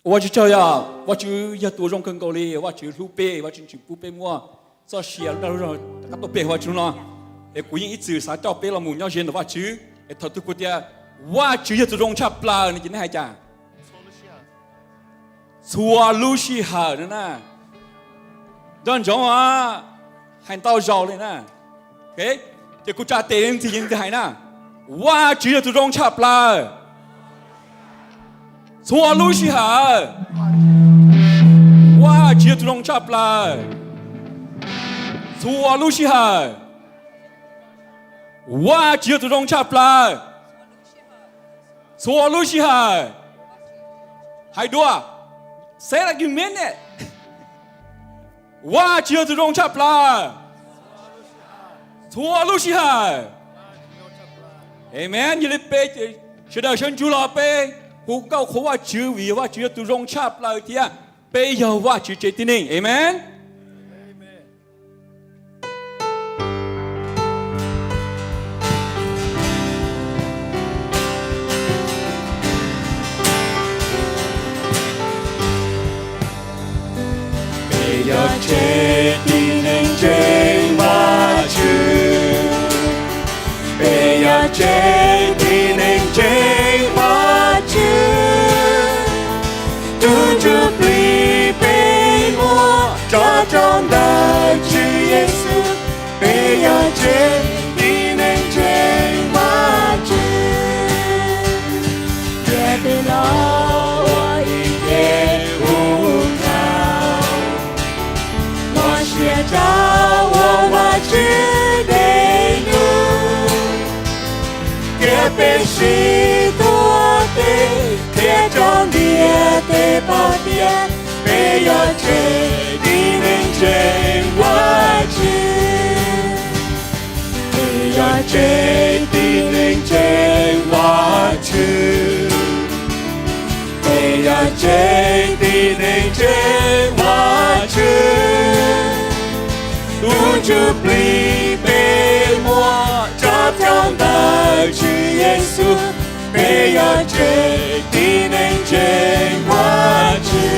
我就这样，我就要多种更高哩，我就路背，我就去不背么，做事啊，那种那都背我就喏，哎，古人一直啥叫背了木鸟人的我就，哎，他都觉得我就要多种差不啦，你今天还讲，错路西好的呢，当中啊，还到绕的呢，OK， 这国家电子人的还呢，我就要多种差不啦。错路西好，我只注重插来。错路西好，我只注重插来。错路西好，还多，say like you mean it。我只注重插来。错路西好 ，Amen。你来背，是的，神主了背。Hú câu khổว่าชื่อวิว่าชื่อตุรงชาบเลยที่ไปยาวว่าชื่อเจตินิงเอเมนไปยาวเจตินิงเจว่าชื่อไปยาวเจตินิงเจcho trong đời Chúa Giêsu bây giờ trên đi nên trên má Chúa để từ đó tôi nghe u cao mà sẽ cho tôi Chúa để nuôi kia bên sĩ tôi để kia trong địa để bao địa bây giờ trên trên quá trên bây giờ trên tin lên trên quá trên bây giờ trên tin lên trên quá trên tuôn chụp ly bê mua cho trong đời Chúa Giêsu bây giờ trên tin lên trên quá trên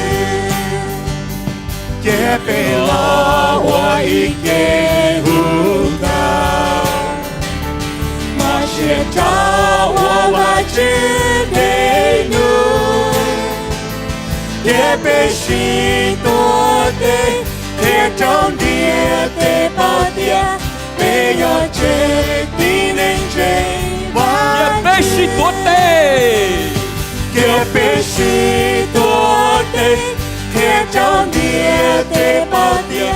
che pe lo hoa y kê hu cao mà sẽ cho hoa và chữ để nuôi che pe si to te che trong địa te bao địa pe yo che tin en che che pe si to te che pe si to te che trong địa te bao địa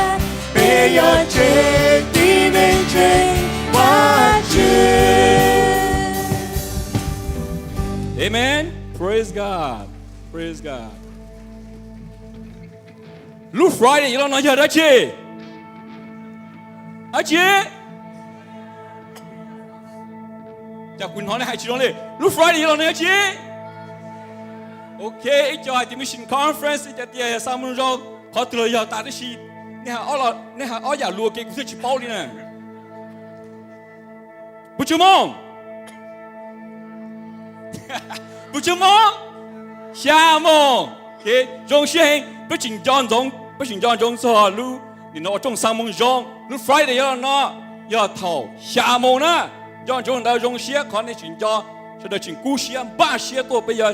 bây giờ trên tin en trên quá trên Amen. Praise God. Praise God. Lúc Friday yêu nói giờ đó chị. À chị. Chàoคุณhỏi này hai chị nói đi. Lúc Friday yêu nói chị. Ok, cho hai team mission conference cho tia sao muốn rồi, họ từ giờ ta đã xí, nè hà ở nhà lùa cái cũng chỉ bao đi nè, bút chấm mông, bút chấm mông, xa mông, ok, trong xe bút chỉnh John trong số lu, thì nó trong sang mông John, lu Friday nó giờ thầu xa mông nè, John trong đó trong xe còn này chỉnh cho, cho đó chỉnh cú xe ba xe tôi bây giờ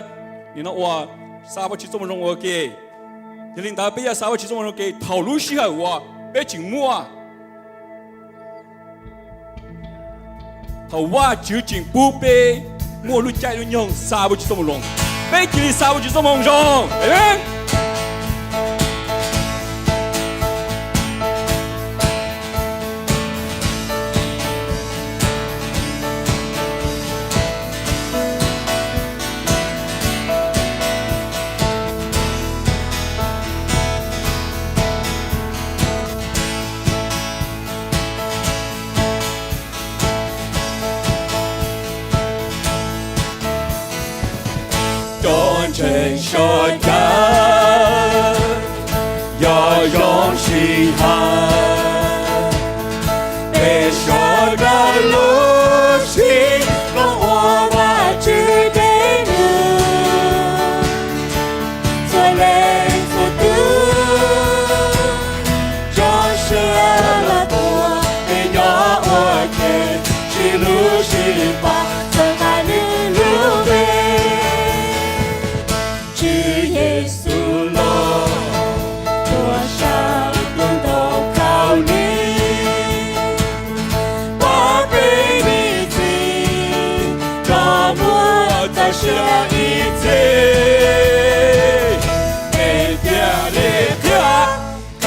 你那我啥不去这么容易给，就领导别要啥不去这么容易给，套路时候我别静默啊，他我就进不被我路在路用啥不去这么容易，别给你啥不去这么容易，哎。真说着，要用心喊，别说着路西，让我把指给你，最下一切，每天的的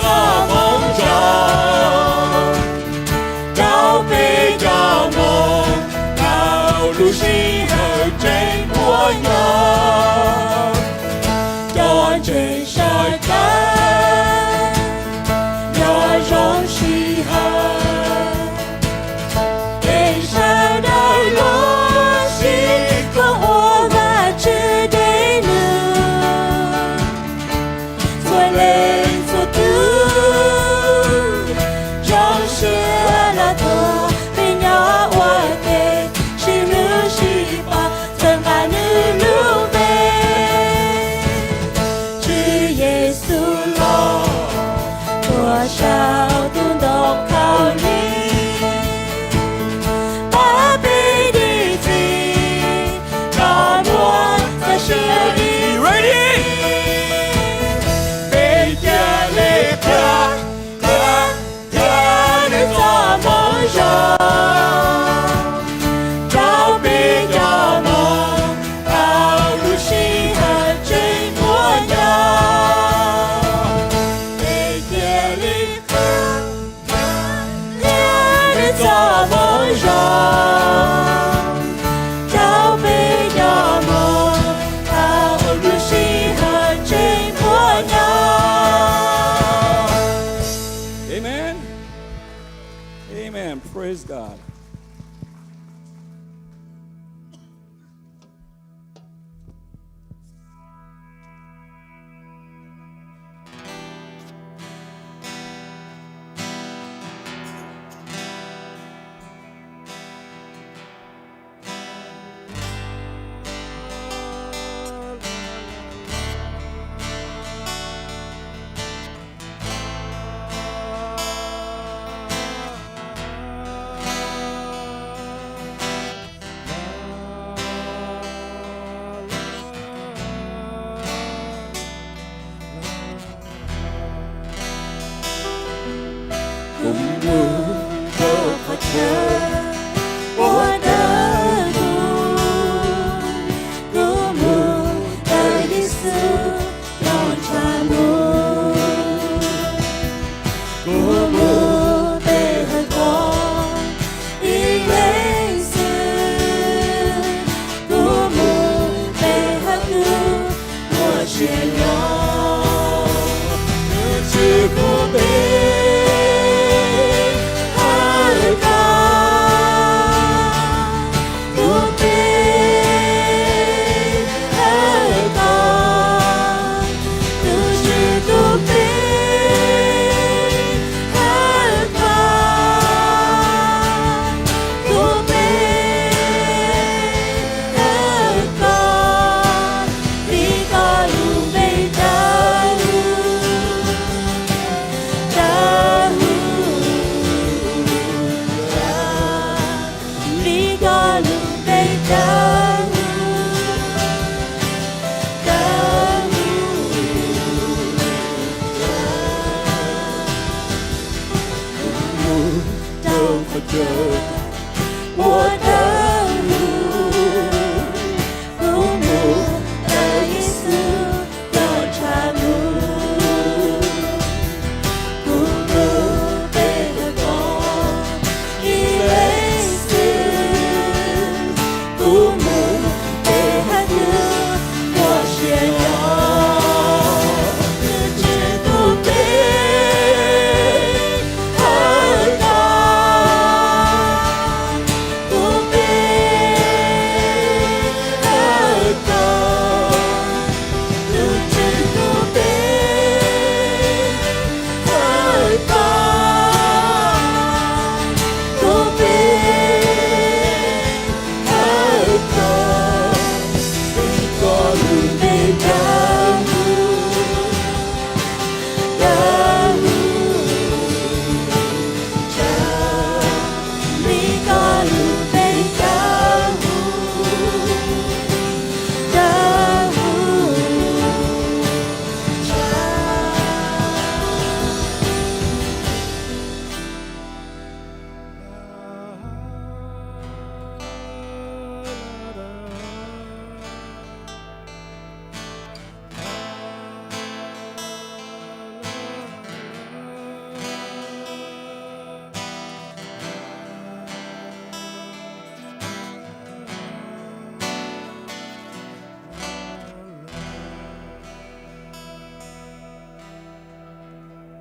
做梦中，找被找梦，道路心和真模样，短真沙滩，要容西海。Amen. Praise God.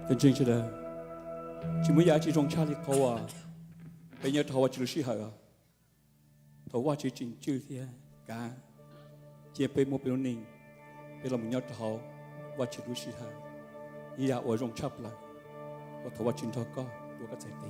真正是的，只没有这种差的口啊，被人头啊只是好啊，头ว่า只真就些干，也被莫被宁，被เราไม่ยอด头ว่า只รู้สิฮะยี่ยาอวยรงชับเลยว่า头ว่าจินทอก็ตัวก็ใจดี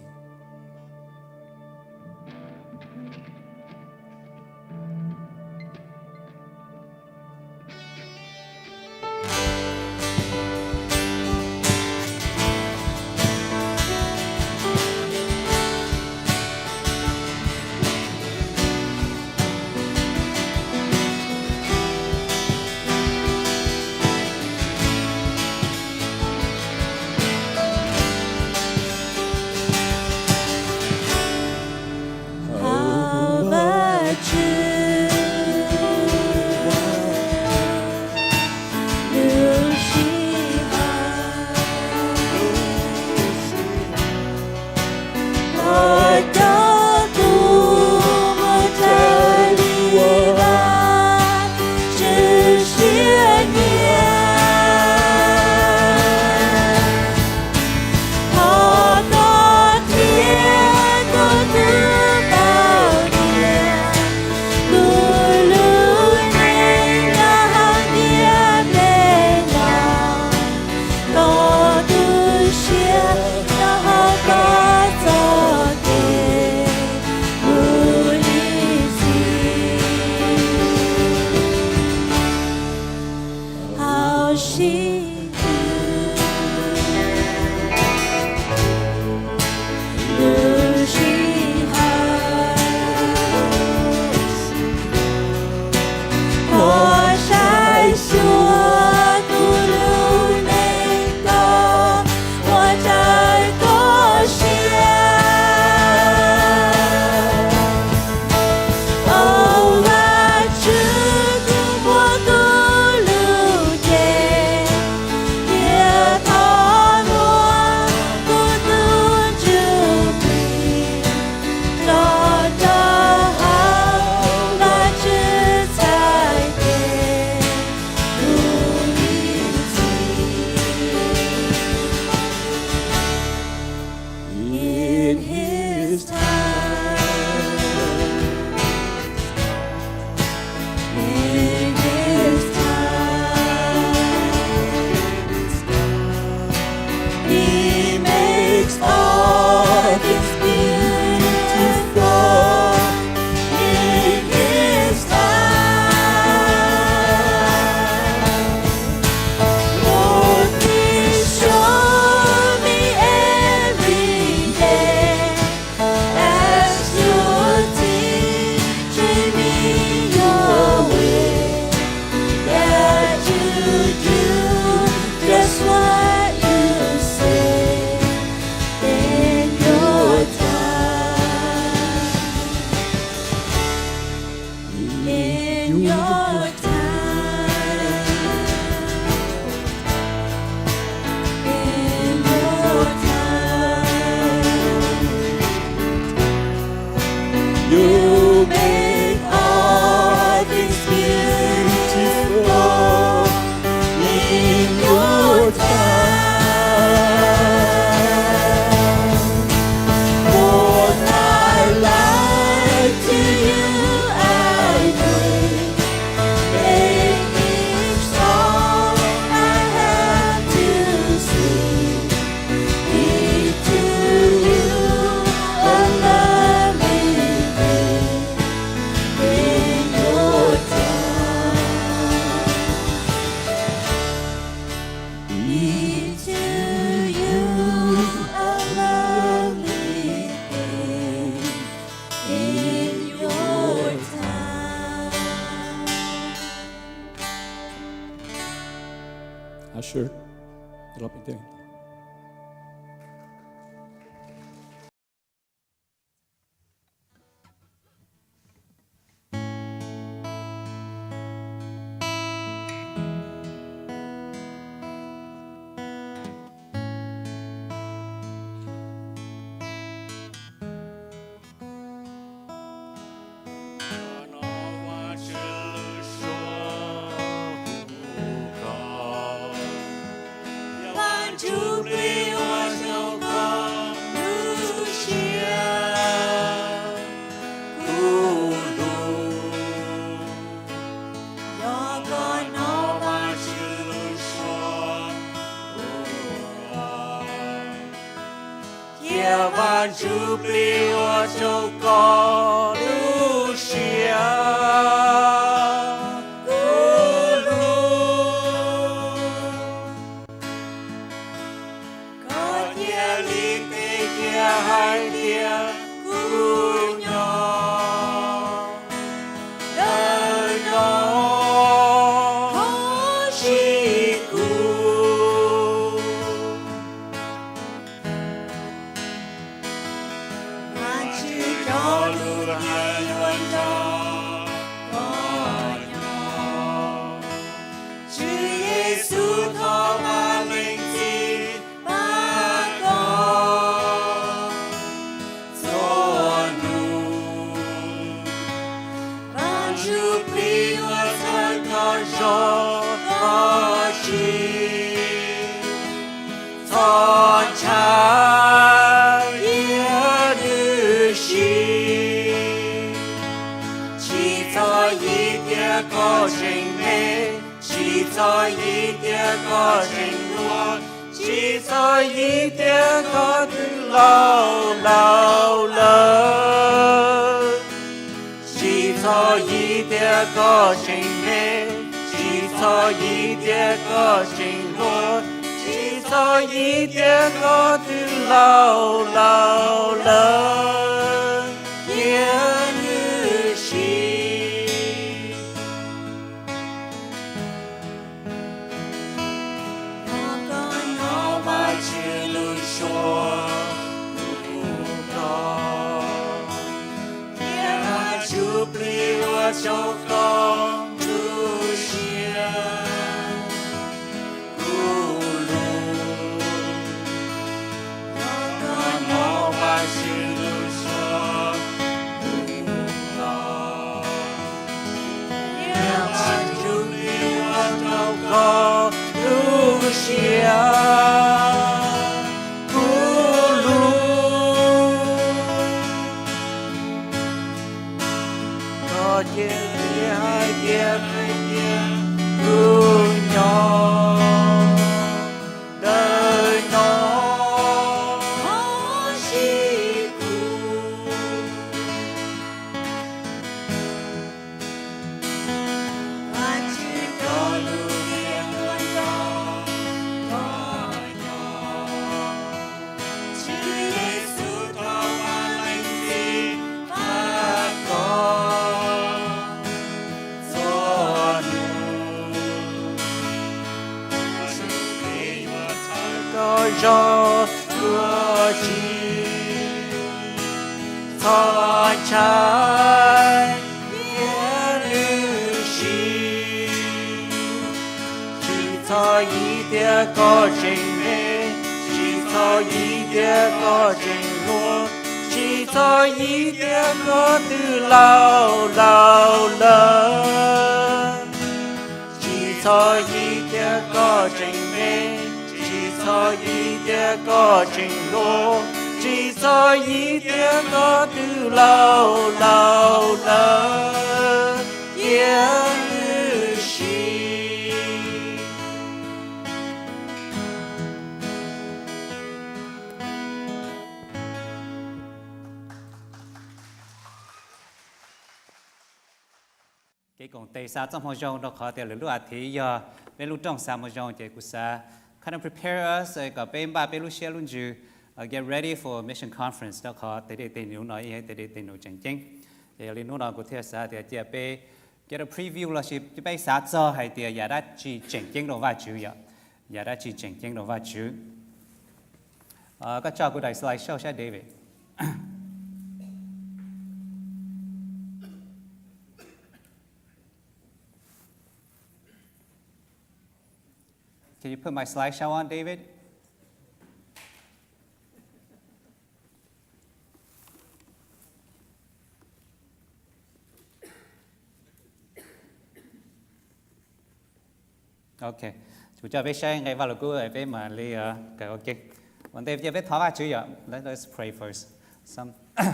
Sure. It'll be doing. To ban chú bì hoa châu có lưu xia có tia lý tê kia hai tia cu nhỏ đời nó chỉ cu mà chỉ cho lưu haiวันcho có nhỏ Chúa Giêsu thọ ba linh gì ba con cho nụ ban chú bì hoa thân có gió có chi thọ cha yêu nữ chi chỉ cho ý tia có trình mê chỉ cho ý tia có trình luôn chỉ cho ý tia có từ lâu lâu lớn chỉ cho ý tia có trình mê chỉ cho ý tia có trình luôn chỉ cho ý tia có từ lâu lâu lớn yêu nữ chi nó có nó mà chưa lưu xóa lúc đó kia mà chú bì hoa châu con lưu xia cu lu nó có nó mà chưa lưu xóa lúc đó kia mà chú bì hoa châu con lưu xia cu lu có chia tia hai tia cu nhỏ đời nó chỉ cu ban chỉ cho lưu hiền luôn cho có nhỏ Chúa Giêsu thọ ba linh gì ba con cho nụ chú bì hoa thân có gió có chi thọ cha yêu nữ chi chỉ cho ý tia có trình mê chỉ cho ý tia có trình luôn chỉ cho ý tia có từ lâu lâu lớn chỉ cho ý tia có trình mê chỉ cho ý tia có trình luôn chỉ cho ý tia có từ lâu lâu lớn yêu nữ chi cái công tây sa trong hồ dòng đó khó để lúa thì giờ bên lúa trong sa hồ dòng thì cũng sa kind of prepare us cái bên ba bên lúa xe luôn chứ get ready for mission conference đó khó để để nhiều nói hay để nhiều chẳng chẳng thì liên lúa đó của thiên sa thì chỉ bên get a preview là chỉ bên sa cho hay thì giờ đã chỉ chẳng chẳng đồ vài chữ giờ đã chỉ chẳng chẳng đồ vài chữ các cháu của đại slide show sẽ David Can you put my slideshow on, David? Okay. Chúng ta biết sang ngày vào lúc cuối về mà li cái ok. Vấn đề biết tháo ra chứ vậy. Let's pray first.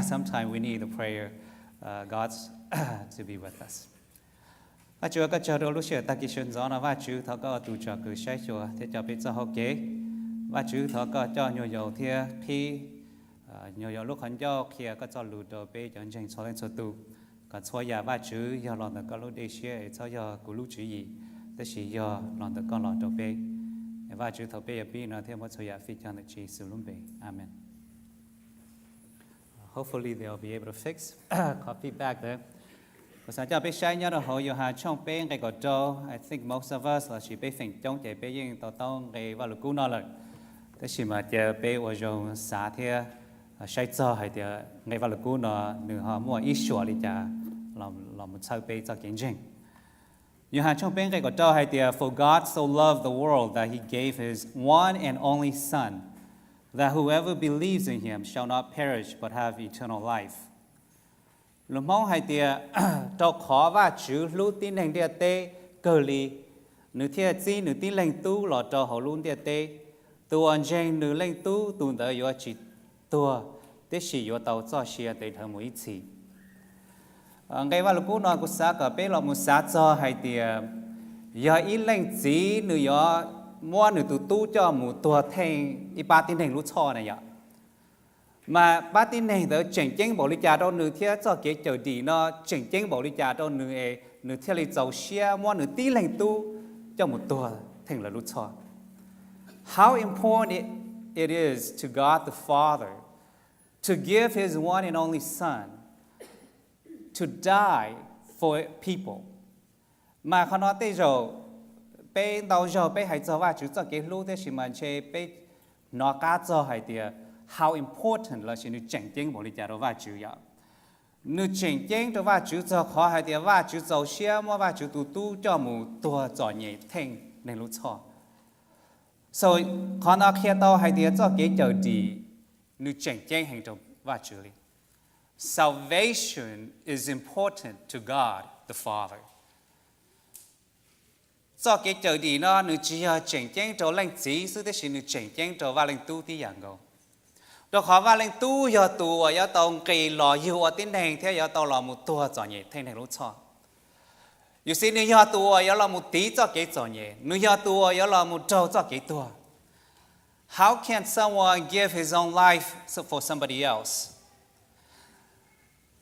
Sometimes we need the prayer, God's to be with us. Và Chúa có chờ đôi lúc xưa ta kỳ xuân gió nó và Chúa thọ có tụ cho cứ sai Chúa thế cho biết cho họ kế và Chúa thọ có cho nhiều dầu thia khi nhiều lúc hắn cho kia có cho lụt đồ bé chẳng chẳng cho lên cho tu còn cho nhà ba chữ do lòng được có lúc đi xe cho do của lúc chữ gì thế chỉ do lòng được có lòng đồ bé và chữ thầu bé bé nó thêm một số nhà phi cho được chỉ sử dụng bé amen. Hopefully they'll be able to fix. Có feedback there. Và sáng cho bé sai nhớ là hồi giờ hà trong bé cái gọi cho I think most of us là chỉ bé phình trong chạy bé nhưng tao tao cái vào lúc cũ nó là thế chỉ mà chờ bé ở trong xã thì sai cho hay thì ngay vào lúc cũ nó nửa họ mua ít sủa đi chả làm một sao bé cho kiến trình. Giờ hà trong bé cái gọi cho hay thì for God so loved the world that he gave his one and only son, that whoever believes in him shall not perish but have eternal life. Lúc mong hai tia trao khó và chữ lưu tin hành địa tê cơ li nữ thiệt gì nữ tin lệnh tu lọ trao họ luôn địa tê tu anh jeng nữ lệnh tu tu đỡ yo chỉ tua để chỉ yo tàu cho xia để thở mũi chỉ ngày vào lúc cũ nói của xã cả bé là một xã cho hai tia yo ít lệnh gì nữ yo mua nữ tu cho một tua thành ít ba tin hành lúc cho này ya mà ba tin này đó chỉnh chỉnh bảo lý cha đó nữ thiết cho cái chờ đi nó chỉnh chỉnh bảo lý cha đó nữ thiết lý giàu xe mua nữ tí lành tu cho một tuần thành là lúc cho. How important it is to God the Father to give His one and only Son to die for people. Màเขาnói tới rồi, bây đầu rồi bây hãy cho vào chữ cho cái lúc thế thì mình sẽ bây nó cá cho hay thì how important là sự chỉnh chỉnh bảo lý cha đó vào chữ ya. Nếu chỉnh chỉnh đó vào chữ cho khó hay thì vào chữ giàu xe mua vào chữ tu cho một tua cho nhẹ thành nên lúc cho. So khó nó khi tao hay thì cho cái chờ đi nếu chỉnh chỉnh hành động vào chữ đi. Salvation is important to God the Father. Cho cái chờ đi nó nếu chỉ chỉnh chỉnh cho lệnh chỉ sự thế thì nếu chỉnh chỉnh cho vào lệnh tu thì dạng go. Đó khó vào lệnh tu giờ tu ở giờ tàu kỳ lò yêu ở tiếng này theo giờ tàu lò một tua cho nhẹ thành này lúc cho. You see nếu giờ tu ở giờ là một tí cho cái cho nhẹ, nếu giờ tu ở giờ là một trâu cho cái tua. How can someone give his own life for somebody else?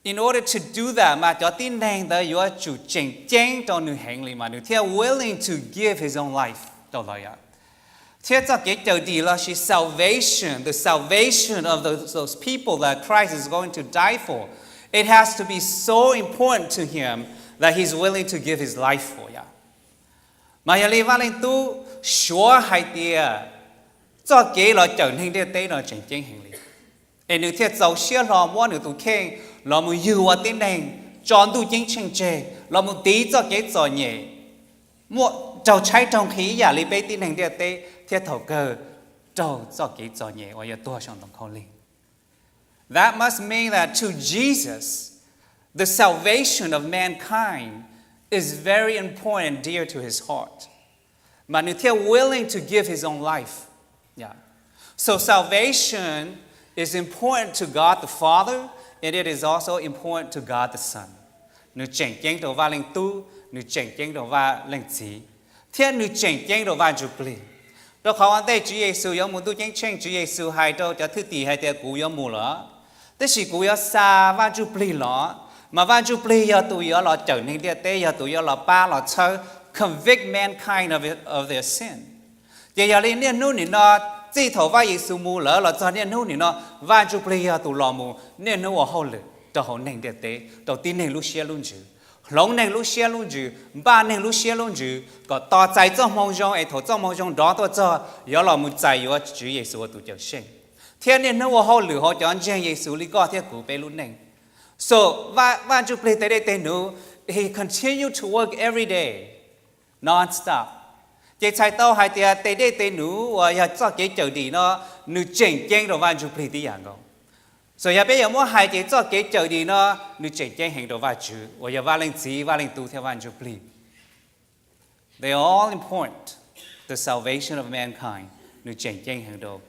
In order to do that mà cho tiếng này đó you are chủ chỉnh chỉnh cho người hành lý mà người theo willing to give his own life cho lại ạ. Thiết cho cái chờ đi là the salvation of those people that Christ is going to die for. It has to be so important to him that he's willing to give his life for ya. Mà giờ li vào lên tu sure hay tia cho cái là trở nên địa tế là chỉnh chỉnh hành lý. Em nếu thiết giàu xia lò mua nếu tu khen là một yêu ở tên này chọn tu chính chỉnh chê là một tí cho cái cho nhẹ mua trâu cháy trong khí giả li bê tin hành địa tế thiết thầu cơ trâu cho cái cho nhẹ và giờ tua trong đồng khâu linh. That must mean that to Jesus, the salvation of mankind is very important and dear to his heart. Mà nếu theo willing to give his own life. Yeah. So salvation is important to God the Father and it is also important to God the Son. Nếu chỉnh chỉnh đồ va linh tu, nếu chỉnh chỉnh đồ va linh chỉ. Thiên nếu chỉnh chỉnh đồ va Jubilee. Đó khó anh đây Chúa Giêsu giống muốn tu chỉnh chỉnh Chúa Giêsu hay đâu cho thứ tỷ hay để cú giống mù lỡ. Thế chỉ cú giống xa va Jubilee lỡ. Mà va Jubilee giờ tụi giờ là trở nên địa tế giờ tụi giờ là ba là chơi convict mankind of their sin. Giờ lên nên nô nó chỉ thầu va Giêsu mù lỡ là cho nên nô nó va Jubilee giờ tụi lò mù nên nó ở hậu lực cho hậu nên địa tế đầu tiên nên lúc xe luôn chứ. Long nên lúc xe luôn chứ, ba nên lúc xe luôn chứ, có to trái trong mong rong, ấy thổ trong mong rong đó tôi cho, giờ là một trái yo Chúa Giêsu tụi cháu sinh. Thiên nên nó họ lử họ cho anh Chúa Giêsu lý có thiên cụ bé luôn nên. So và Chúa play tới đây tên nữa, he continue to work every day, non-stop. Chỉ trái tao hai tia tới đây tên nữa, và giờ cho cái chờ đi nó, nữ chỉnh chỉnh rồi và Chúa play đi dạng không. So giờ bây giờ mua hai cái cho cái chờ đi nó nữ chỉnh chỉnh hành đồ va chữ, và giờ va lên chỉ va lên tu theo van Jubilee. They are all important. The salvation of mankind. Nữ chỉnh chỉnh hành đồ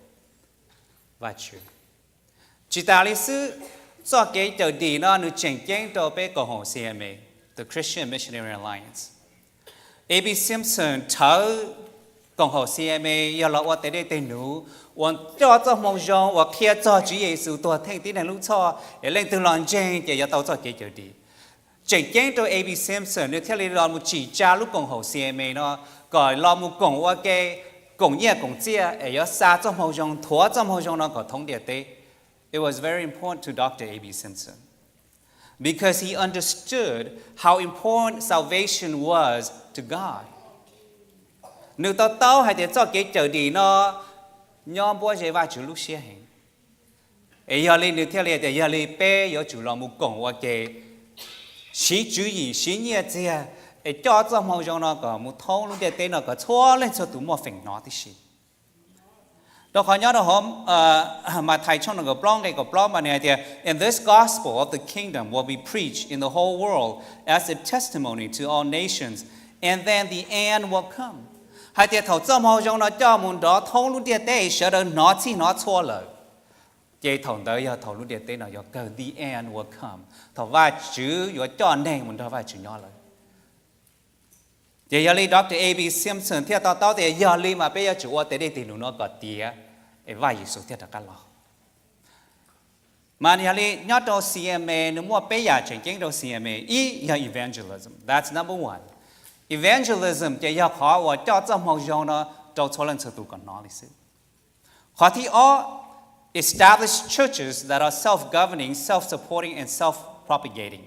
va chữ. Chỉ ta lý sư cho cái chờ đi nó nữ chỉnh chỉnh đồ bé cổ hồn CMA, the Christian Missionary Alliance. A.B. Simpson thở 共和 CMA 要了我得的得努，我做梦想我开做主耶稣多听的那路错，也令到人真也要到做解决的。正经到 AB Simpson 你睇你老母只加入共和 CMA 咯，個老母共我嘅共業共姐，也要三做夢想，拖做夢想咯個通啲的。It was very important to Dr. AB Simpson because he understood how important salvation was to God. Nếu tao hay để cho cái chờ đi nó nhóm bố dễ vào chủ lúc xe hình. Ấy giờ lên nếu theo lệ để giờ lên bé giờ chủ lòng một cổng qua cái sĩ chủ ý sĩ nhẹ thế ấy cho màu trong nó có một thông lúc để tên nó có xóa lên cho tụi mua phèn nó thì gì. Đó khó nhớ đó hôm mà thầy trong nó có blog mà này thì in this gospel of the kingdom will be preached in the whole world as a testimony to all nations and then the end will come. Hai tiệt thầu trong hậu trong nó cho muốn đó thông lúc tiệt tế sợ đâu nó chỉ nó xua lời. Vậy thầu tới giờ thầu lúc tiệt tế nó giờ cần the end will come. Thầu vai chữ giờ cho nên muốn đó vai chữ nhỏ lời. Vậy giờ li Dr. A.B. Simpson tiệt tao thì giờ li mà bây giờ chủ ở tới đây thì nó có tiệt, vai Giêsu tiệt cả lo. Mà giờ li nhớ đâu CMA nếu mua bây giờ chuyện kinh đâu CMA ý giờ evangelism. That's number one. Evangelism chỉ là họ và cho trong mong muốn nó cho số lần sự tu còn nói lý sự. Họ thì họ establish churches that are self-governing, self-supporting, and self-propagating.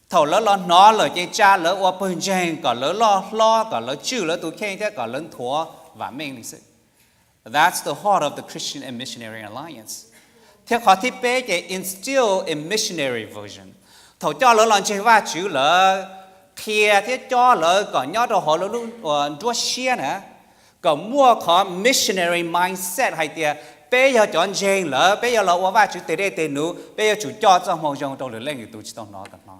Thầu lỡ lo nó lỡ chỉ cha lỡ qua bên trên còn lỡ lo còn lỡ chữ lỡ tu khen thế còn lỡ thua và mình lý sự. That's the heart of the Christian and Missionary Alliance. Theo họ thì bé cái instill a missionary version. Thầu cho lỡ lần chơi va chữ lỡ kia thế cho lỡ còn nhớ đâu họ lỡ luôn đua xe nè còn mua có missionary mindset hay tiệt bây giờ chọn riêng lỡ bây giờ lỡ qua chữ tế tế nữ bây giờ chủ cho trong mong trong đầu lên người tu chỉ tao nói cần nói.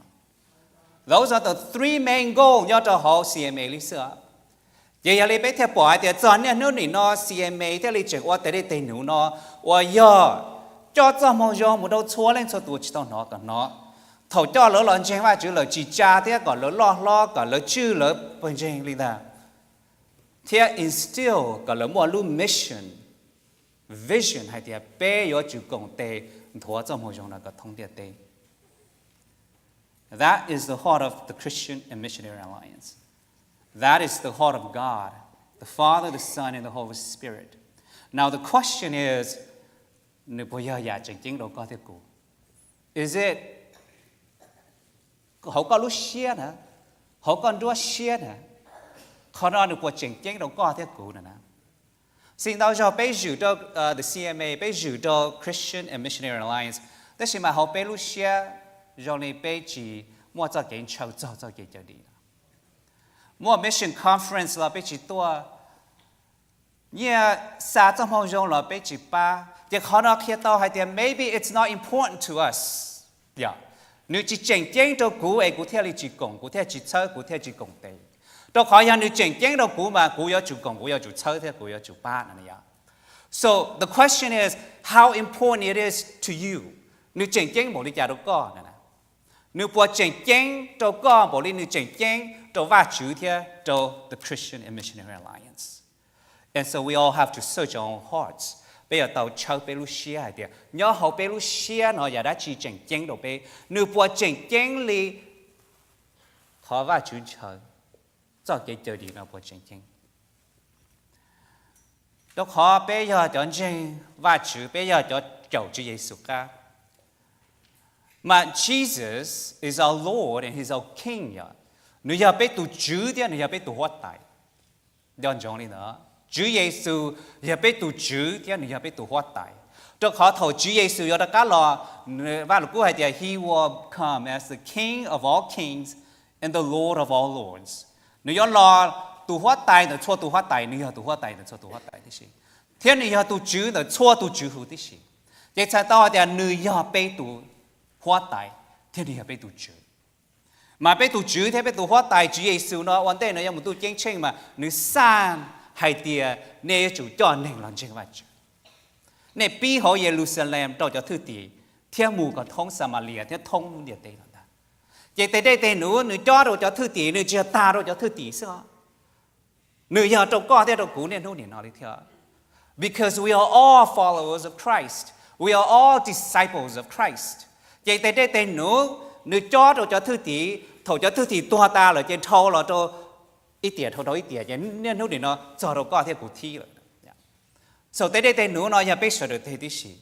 Those are the three main goals nhớ cho họ CMA lý sửa. Vậy giờ lấy bây theo bỏ thì chọn nhà nước này nó CMA theo lý chỉ qua tế tế nữ nó và giờ cho trong mong trong một đâu xóa lên cho tu chỉ tao nói cần nói. Thầu cho lỡ lần trên vai chữ lỡ chỉ cha thế còn lỡ lo còn lỡ chữ lỡ bên trên đi ta thế instill còn lỡ mua luôn mission vision hay thì bé yếu chữ công tê thua trong hội trong là có thông điệp tê. That is the heart of the Christian and Missionary Alliance. That is the heart of God, the Father, the Son, and the Holy Spirit. Now the question is, nếu bây giờ giả chính đâu có thể cụ, is it họ có lúc xe nè, họ còn đua xe nè, họ nói được cuộc chiến đâu có thể cụ nè. Xin tao cho bây giờ cho the CMA, bây giờ cho Christian and Missionary Alliance, đó là mà họ bây lúc xe, rồi này bây chỉ mua cho cái châu cho cái cho đi. Mua mission conference là bây chỉ tua, như sa trong hồng trong là bây chỉ ba, thì họ nói kia tao hay thì maybe it's not important to us, yeah. Nếu chỉ chỉnh chỉnh đâu cũ ấy cũ theo lý chỉ công, cũ theo chỉ chơi, cũ theo chỉ công tệ. Đâu khó như nếu chỉnh chỉnh đâu cũ mà cũ yếu chủ công, cũ yếu chủ chơi theo cũ yếu chủ ba này ya. So the question is how important it is to you. Nếu chỉnh chỉnh bộ lý giả đâu có này nè. Nếu bộ chỉnh chỉnh đâu có bộ lý nếu chỉnh chỉnh đâu va chữ theo đâu the Christian and Missionary Alliance. And so we all have to search our own hearts. Bây giờ tàu chơi bê lu xia hay tiệt nhớ hậu bê lu xia nó giờ đã chỉ chỉnh chỉnh đồ bê nếu bộ chỉnh chỉnh li khó va chữ chơi cho cái chơi đi nó bộ chỉnh chỉnh đó khó bây giờ chọn chỉnh va chữ bây giờ chọn chầu chữ Giêsu ca mà Jesus is our Lord and He's our King ya nếu giờ bê tu chữ thì nếu giờ bê tu hóa tài đơn giản đi nữa. Chúa Giêsu giờ biết tu chữ thì anh giờ biết tu hóa tài. Trong họ thầu Chúa Giêsu giờ đã cá lo và lúc hay thì He will come as the King of all kings and the Lord of all lords. Nếu giờ lo tu hóa tài thì chua tu hóa tài, nếu giờ tu hóa tài thì chua tu hóa tài thế gì? Thế nếu giờ tu chữ thì chua tu chữ hữu thế gì? Vậy sao tao thì nếu giờ biết tu hóa tài, thế nếu giờ biết tu chữ. Mà biết tu chữ thế biết tu hóa tài Chúa Giêsu nó vấn đề nó giờ một tu chính chính mà nếu san hay tiệt nè chủ cho nên làm chuyện vậy chứ nè bi họ Jerusalem đâu cho thứ tỷ theo mù còn thông Samaria theo thông địa tây đó vậy tới đây tây nữa cho đâu cho thứ tỷ nữa chưa ta đâu cho thứ tỷ sao Nữ giờ trong con thế đâu cũ nên đâu nên nói đi theo. Because we are all followers of Christ. We are all disciples of Christ. Vậy tại đây tại nữ cho thứ tí, thầu cho thứ tí tua ta là trên thâu là cho ít tiền thâu đó ít tiền, nên đâu nên nó cho đâu con thế cụ thi rồi. So tại đây tại nữ nói nhà bây giờ được thế gì?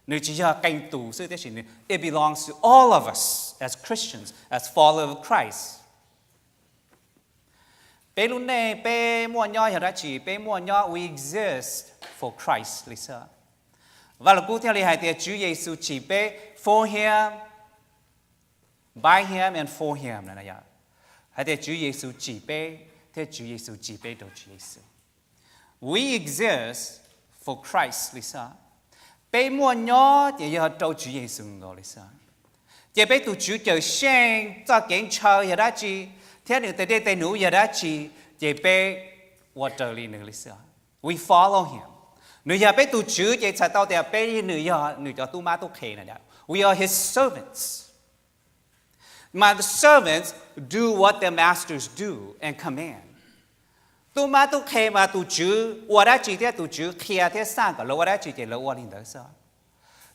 Nữ chỉ là canh tù sự thế gì? It belongs to all of us as Christians, as followers of Christ. Bé lúc này bé mua nhau hiểu ra chỉ bé mua nhau we exist for Christ Lisa. Và là cụ thể là hai Chúa Giêsu chỉ bé for him, by him and for him này nè. Hai Chúa Giêsu chỉ bé, thế Chúa Giêsu chỉ bé đâu Chúa Giêsu. We exist for Christ Lisa. Bé mua nhau thì giờ đâu Chúa Giêsu ngồi Lisa. Chỉ bé tụi Chúa chờ xem cho kiến chờ hiểu ra chỉ. Thế nên tại đây nữ giờ đã chỉ về bé water li nữ Lisa. We follow him. Nữ giờ bé tu chữ về chạy tao để bé nữ giờ tu má tu khề này. We are his servants. My the servants do what their masters do and command. Tu má tu khề mà tu chữ, wa đã chỉ thế tu chữ khề thế sang cả lâu đã chỉ thế lâu linh đó sao?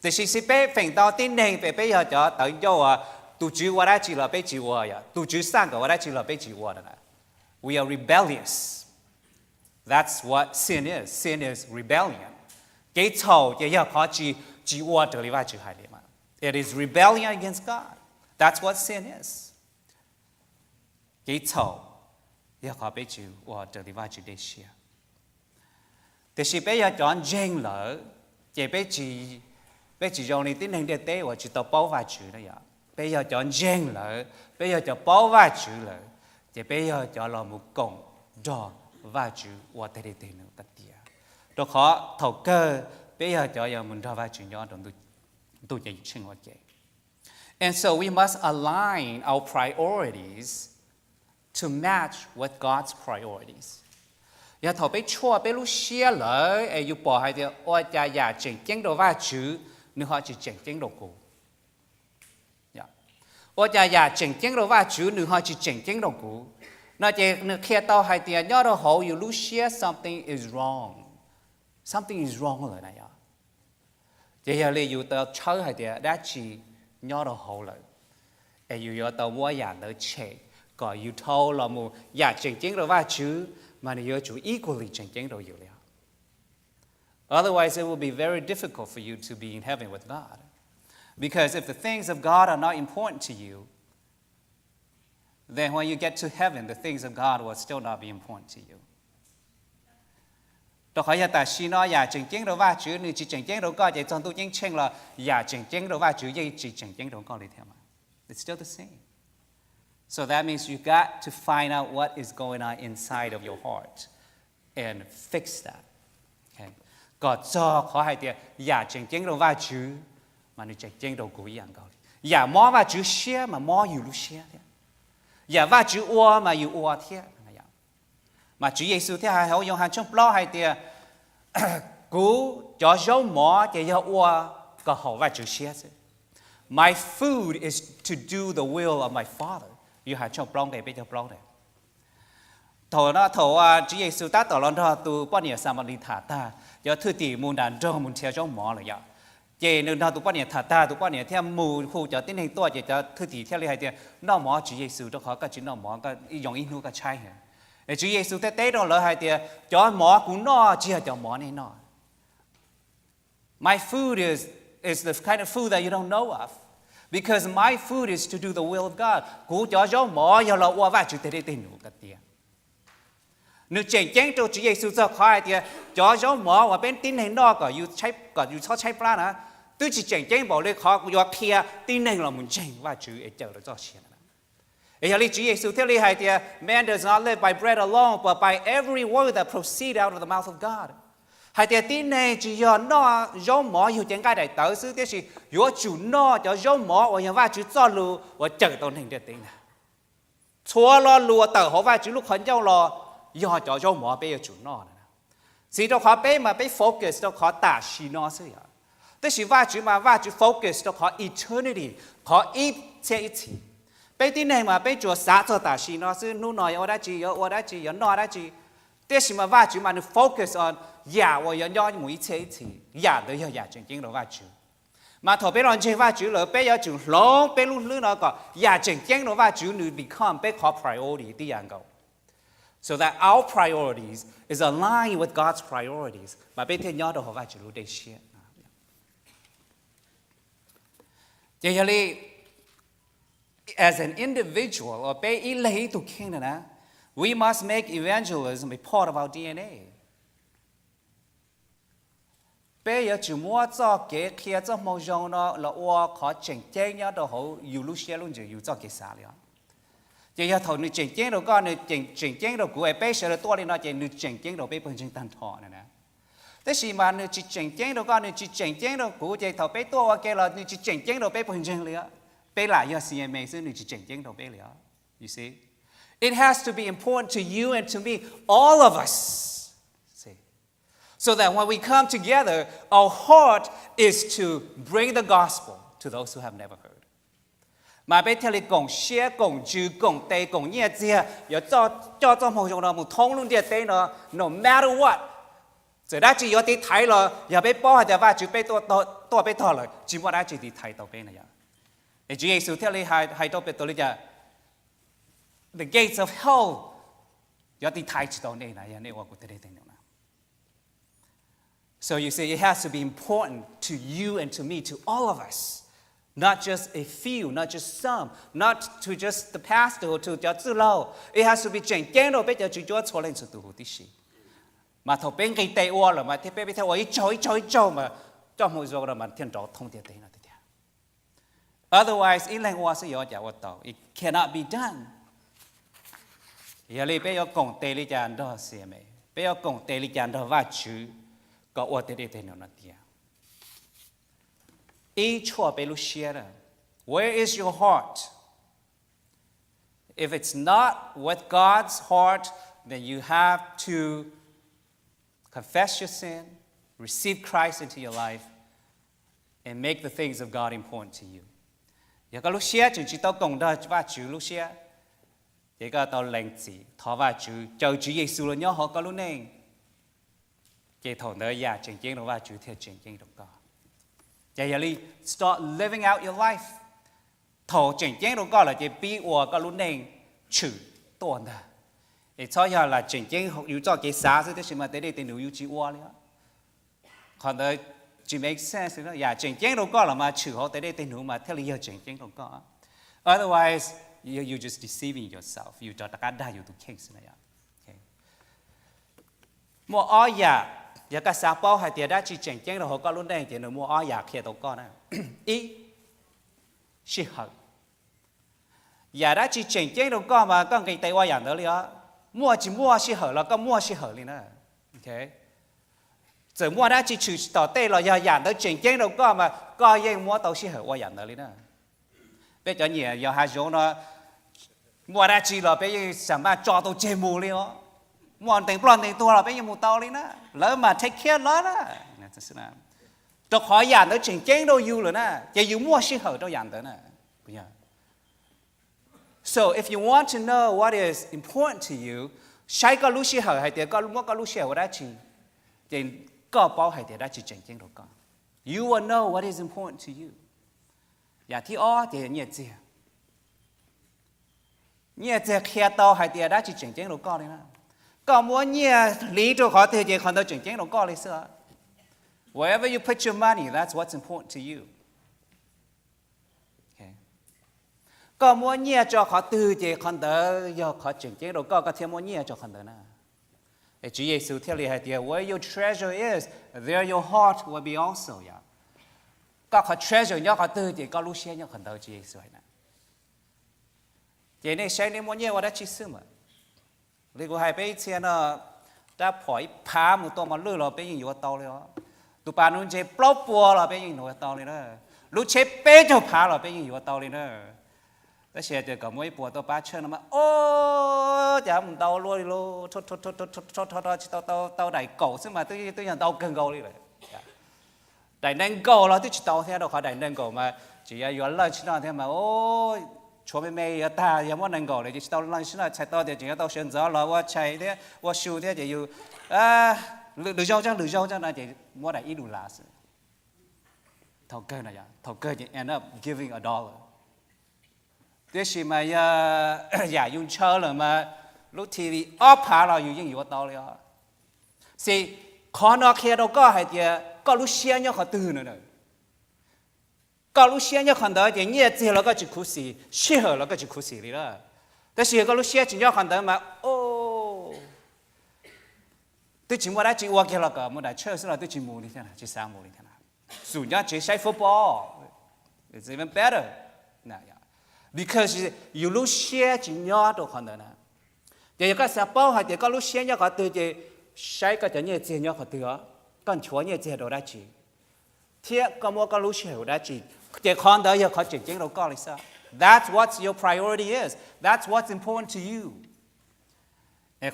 Thì sĩ bé phèn tao tin nên bé giờ cho tới cho tu chữ wa đã chỉ là bé chỉ wa ya. Tu chữ sang cả wa đã chỉ là bé chỉ wa đó. We are rebellious. That's what sin is. Sin is rebellion. Cái thầu cái giờ khó chỉ wa trở lại chữ hai mà. It is rebellion against God. That's what sin is. Cái thầu giờ khó bé chữ wa trở lại chữ đây xia. Thì sĩ bé giờ chọn danh lỡ, chỉ bé chỉ dùng này tin hình để tế và chỉ tao bảo vài chữ đó vậy. Bây giờ chọn danh lỡ, bây giờ chọn bảo vài chữ lỡ, thì bây giờ chọn là một cộng do vài chữ và thế để nữa tất cả. Đó khó thầu cơ, bây giờ chọn giờ mình cho vài chữ nhỏ đồng tôi chỉ sinh hoạt vậy. And so we must align our priorities to match with God's priorities. Giờ thầu bây chua bây lúc xia lỡ, yêu bỏ hai điều, ôi cha nhà chỉnh chỉnh đồ vài chữ, nếu họ chỉ chỉnh chỉnh đồ cũ. Ôi cha chỉnh chỉnh đồ vài chữ, nếu họ chỉ chỉnh chỉnh đồ cũ. Nó chỉ khi tao hai tiếng nhớ đồ hậu, you lúc xia something is wrong. Something is wrong rồi này. Chỉ là lý do tao chơi hai tiếng đã chỉ nhớ đồ hậu rồi. Yêu tao mua nhà đỡ chế, còn yêu thâu là mua nhà chỉnh chỉnh đồ vài chữ, mà nếu chủ equally chỉnh chỉnh đồ yêu liệu. Otherwise, it will be very difficult for you to be in heaven with God. Because if the things of God are not important to you, then when you get to heaven, the things of God will still not be important to you. Đó khỏi ta xin nói nhà chỉnh chỉnh đồ vài chữ, nếu chỉ chỉnh chỉnh đồ coi, vậy trong tôi chỉnh chỉnh là nhà chỉnh chỉnh đồ vài chữ, vậy chỉ chỉnh chỉnh đồ coi đi theo mà. It's still the same. So that means you got to find out what is going on inside of your heart and fix that. Okay. Còn cho khó hai tiếng, nhà chỉnh chỉnh đồ vài chữ, mà nếu chỉnh chỉnh đồ cũอย่างgọi. Nhà mò vài chữ xia mà mòอยู่lúc xia thế. Nhà vài chữ ua màอยู่ua thế. Mà Chúa Giêsu thế hai hậu dùng hàng trong lo hai tiếng, cũ cho dấu mò thì do ua có hậu vài chữ xia thế. My food is to do the will of my Father. You have trong plong này bây giờ plong này. Thầu Chúa Giêsu ta tỏ lần đó tu bao nhiêu sao mà đi thả ta, giờ thứ tỷ môn đàn trong môn theo trong mỏ là vậy. Vậy nên đó tu bao nhiêu thả ta, tu bao nhiêu theo mù khu cho tiến hànhตัวvậy cho thứ tỷ theo lý hai tiền, nó mỏ Chúa Giêsu đó khó cái chuyện nó mỏ cái dùng ít nuôi cái chai hè. Chúa Giêsu thế tế đó là hai tiền, cho mỏ cũng nó chỉ là cho mỏ này nó. My food is the kind of food that you don't know of. Because my food is to do the will of God. Cú cho gió mỏ giờ là qua vài chữ thế để tin cái tiền. Nếu chỉnh chỉnh cho Chúa Giêsu cho khỏi thì cho gió mỏ và bên tin hành đó có you cho chạy plan á. Tôi chỉ chỉnh chỉnh bảo lên khó của kia tin hành là muốn chỉnh vài chữ để chờ cho chuyện. Ấy là Chúa Giêsu theo lý hai thì man does not live by bread alone, but by every word that proceeds out of the mouth of God. Hai tiếng tin này chỉ do nó gió mỏ hiểu tiếng cái đại tử sư thế thì do chủ nó cho gió mỏ và những vài chữ cho lù và chờ tao hình được tiếng này. Chúa lo lùa tờ họ vài chữ lúc khẩn châu lo do cho gió mỏ bây giờ chủ nó này. Chỉ cho họ bây mà bây focus cho họ tả xí nó thôi à. Thế thì vài chữ focus cho họ eternity, họ eternity. Bây tin này mà bây chúa xã cho tả xí nó sư nu nói ở đây chỉ nó đã chỉ. thế thì mà vợ chú mà nó focus on nhà và nhỏ mỗi chế thì nhà đó nhà chính chính đó vợ chú mà thọ bé làm chơi vợ chú rồi bé giờ chú long bé luôn nó có nhà chính chính đó vợ chú nó become bé có priority đi ăn cầu so that our priorities is aligned with God's priorities mà bé thấy nhỏ đó họ vợ chú luôn để share vậy as an individual or bé ý lấy tụ kinh nè we must make evangelism a part of our DNA. Bây giờ chúng mua cho cái kia cho mong rằng nó là qua khó chỉnh chế nhá đồ hậu yêu lúc xe luôn chứ yêu cho cái啥了。giờ giờ thầu nữ chỉnh chế đồ con nữ chỉnh chế đồ của bây giờ là tôi đi nói chuyện nữ chỉnh chế đồ bây phần chỉnh tan thọ này nè. thế thì mà nữ chỉ chỉnh chế đồ con nữ chỉ chỉnh chế đồ của giờ thầu bây tôi cái là nữ chỉ chỉnh chế đồ bây phần chỉnh liền. bây lại giờ CMA xứ nữ chỉ chỉnh chế đồ bây liền. You see? It has to be important to you and to me, all of us. See? So that when we come together, our heart is to bring the gospel to those who have never heard. Mà bây giờ cùng share, cùng chữ, cùng tê, cùng nhẹ chia, giờ cho một trong đó một thông luôn địa tê nó, no matter what. Giờ đã chỉ có tí thái là, giờ bây bỏ hạt và chữ bây tôi bây thọ rồi, chỉ muốn đã chỉ tí thái tàu bây này. Để Chúa Giêsu theo lý hai tàu bây tôi lý giờ. The gates of hell. So you see, it has to be important to you and to me, to all of us. Not just a few, not just some, not to just the pastor or to the lâu. It has to be changed. Cái đó bây giờ chúng tôi cho lên sự tu tí sĩ. Mà thầu bên cái tây oa là mà thế bây giờ ấy cho mà cho một số là mà thiên đạo thông địa tây nó thế. Otherwise, in lang oa sẽ có giả vật tàu. It cannot be done. giờ bây giờ cùng tây lý chán đó xem ấy, bây giờ cùng tây lý chán đó vắt chữ có ở đây thế nào tiệt, ý chúa bây lúc share, where is your heart? If it's not with God's heart, then you have to confess your sin, receive Christ into your life, and make the things of God important to you. giờ có lúc share chúng chỉ tao cùng đó vắt chữ lúc share. Thế cái tao lệnh gì, thọ và chú, cho Chúa Giêsu là nhớ họ có lúc này, cái thọ nơi nhà chỉnh chiến đó và chú theo chỉnh chiến đó có. Vậy giờ đi start living out your life, thọ chỉnh chiến đó có là cái bí ủa có lúc này chữ tuần đó. Để cho giờ là chỉnh chiến học yêu cho cái xã sẽ thế mà tới đây thì nếu yêu chữ ủa nữa, còn đấy chỉ make sense nữa, nhà chỉnh chiến đó có là mà chữ họ tới đây thì nếu mà theo lý do chỉnh chiến đó có, otherwise you're just deceiving yourself. You just got that you to case này. Okay. Mua ở nhà, giờ các xã bảo hay tiền đã chỉ chỉnh chỉnh rồi họ có luôn đây thì nó mua ở nhà kia đâu có nè. Ý, sĩ hậu. Giờ đã chỉ chỉnh chỉnh đâu có mà con cái tay qua nhà đó liền. Mua chỉ mua sĩ hậu là có mua sĩ hậu liền nè. Okay. Giờ mua đã chỉ chữ tao tay là giờ nhà đó chỉnh chỉnh đâu có mà có gì mua tao sĩ hậu qua nhà đó liền nè. Bây giờ nhiều giờ hai chỗ nó mua ra chỉ là bây giờ sản phẩm cho tôi chơi mù liền, mua tiền tua là bây giờ mù tao liền á, lỡ mà take care nó đó, tôi hỏi nhà nó chỉnh chén đâu yêu rồi nè, giờ yêu mua xí hở đâu nhà đó nè, so if you want to know what is important to you, sai có lúc xí hở hay tiền có lúc xí hở ra chỉ, thì có bao hay tiền ra chỉ chỉnh chén đâu có, you will know what is important to you. Dạ thì thì nhiệt gì kia tao hay tiền đã chỉ chỉnh chỉnh đồ co đi nè, còn muốn nhiệt lý cho họ thì chỉ còn tao chỉnh chỉnh đồ co đi xưa. Wherever you put your money, that's what's important to you. Okay. Còn muốn nhiệt cho họ từ chỉ còn tao giờ họ chỉnh chỉnh đồ co có thêm muốn nhiệt cho họ nữa nè. Chúa Giêsu theo lý hay tiền, where your treasure is, there your heart will be also. Yeah. Có họ treasure nhớ họ từ thì có lúc xe nhớ còn đâu Chúa Giêsu này. Vậy nên sáng nên muốn nhớ vào đó chỉ xưa mà. Lý của hai bé xe nó đã phổi phá một tổ mà lừa là bé nhìn vào tàuเลยtụi bạn nó chơi plop bùa là bé nhìn vào tàuเลยđó. Lúc chơi bé cho phá là bé nhìn vào tàuเลยđó. Đó xe thì có mấy bùa tụi bạn chơi nó mà ô chả một tàu luôn đi luôn tao đẩy cổ xứ mà tôi nhận tàu cần cầu đi rồi. Đại nâng cầu là tôi chỉ tàu theo đâu khỏi đại nâng cầu mà chỉ là vừa lời chỉ nói theo mà ô chúa mày ta giờ muốn năng gọi để chỉ tao lần xưa chạy tao để chỉ tao选择了我chạy thế我修thế就有lựa chọn là chỉ mua đại ít đủ là sự thầu cơ này thầu cơ chỉ end up giving $1 thế thì mà giờ dùng chơi rồi mà lúc TV off phá là dùng nhiều $1 rồi thì khó nó kia đâu có hay thì có lúc xe nhau khó từ nữa có lúc xe nhau còn đó thì nhẹ chỉ là cái chỉ khúc xì, xe hở là cái chỉ khúc xì đi đó.แต่是có lúc xe chỉ nhau còn đó mà ô, tôi chỉ muốn đã chỉ qua kia là cái muốn đã chơi là tôi chỉ muốn đi thế nào, chỉ sang muốn đi thế nào. Dù nhá chỉ chơi football, it's even better. Nè, because you lúc xe chỉ nhau đâu còn đó nè. Thì cái sao bao hay thì có lúc xe nhau còn từ thì sai cái chuyện nhẹ chỉ nhau còn từ đó, còn chúa nhẹ chỉ đâu đã chỉ. Thiệt có một cái lúc xe đã chỉ. That's what your priority is. That's what's important to you.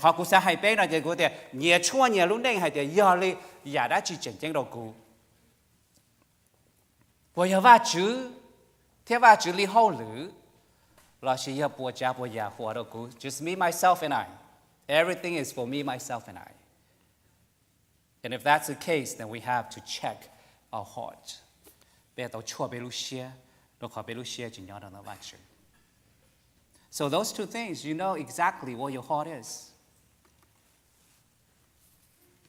Họ cũng sẽ hay biết là cái gì nhiều chua nhiều lúc này hay thì giờ đi giờ đã chỉ chỉnh chỉnh đầu cụ. Bây giờ vài chữ, thế vài chữ li hậu lử, là chỉ giờ bùa cha bùa già của đầu cụ. Just me, myself and I. Everything is for me, myself and I. And if that's the case, then we have to check our heart. So those two things, you know exactly what your heart is.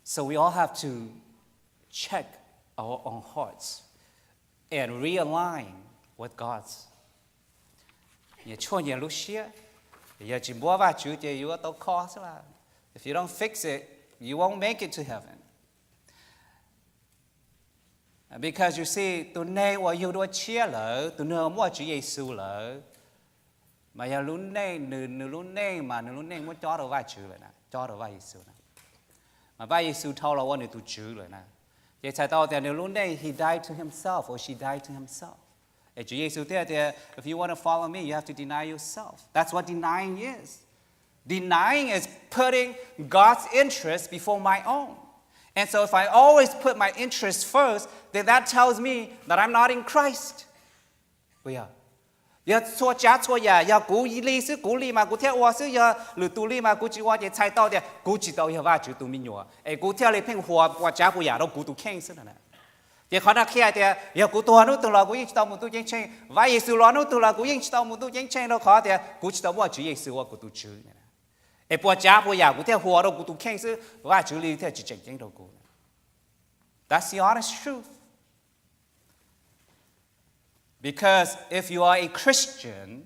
So we all have to check our own hearts and realign with God's. If you don't fix it, you won't make it to heaven. Because you see, tụi nàyว่าอยู่ด้วยเชื่อเลยตụi nàyมั่วChúa Giêsuเลยmà giờ lúc này lúc này mà lúc này muốn cho được vai Chúaเลยนะcho được vai Giêsuนะmà vai Giêsu thâu làวันนี้tụi Chúaเลยนะvậy tại sao thì lúc này he died to himself or she died to himself. Chúa Giêsu thế thì if you want to follow me, you have to deny yourself. That's what denying is. Denying is putting God's interest before my own. And so if I always put my interests first, then that tells me that I'm not in Christ. Bây giờ xua cha xua giờ cú lý sư cú lý mà cú theo hoa sư giờ lử tu lý mà cú chỉ hoa để chạy tao thì cú chỉ tao giờ vài chữ tu mình nhua. Cú theo lý phèn hoa cha cú giờ đâu cú tu khen sư này. Thì khó nào kia thì giờ cú tu nó tu là cú chỉ tao một tu chén chén. Vài Giêsu lo nó tu là cú chỉ tao một tu chén chén đâu khó thì cú chỉ tao mua chữ Giêsu hoa cú tu chữ này. Bùa cha bùa già cú theo hoa đâu cú tu khen sư vài chữ lý theo chỉ chén chén đâu cú. That's the honest truth. Because if you are a Christian,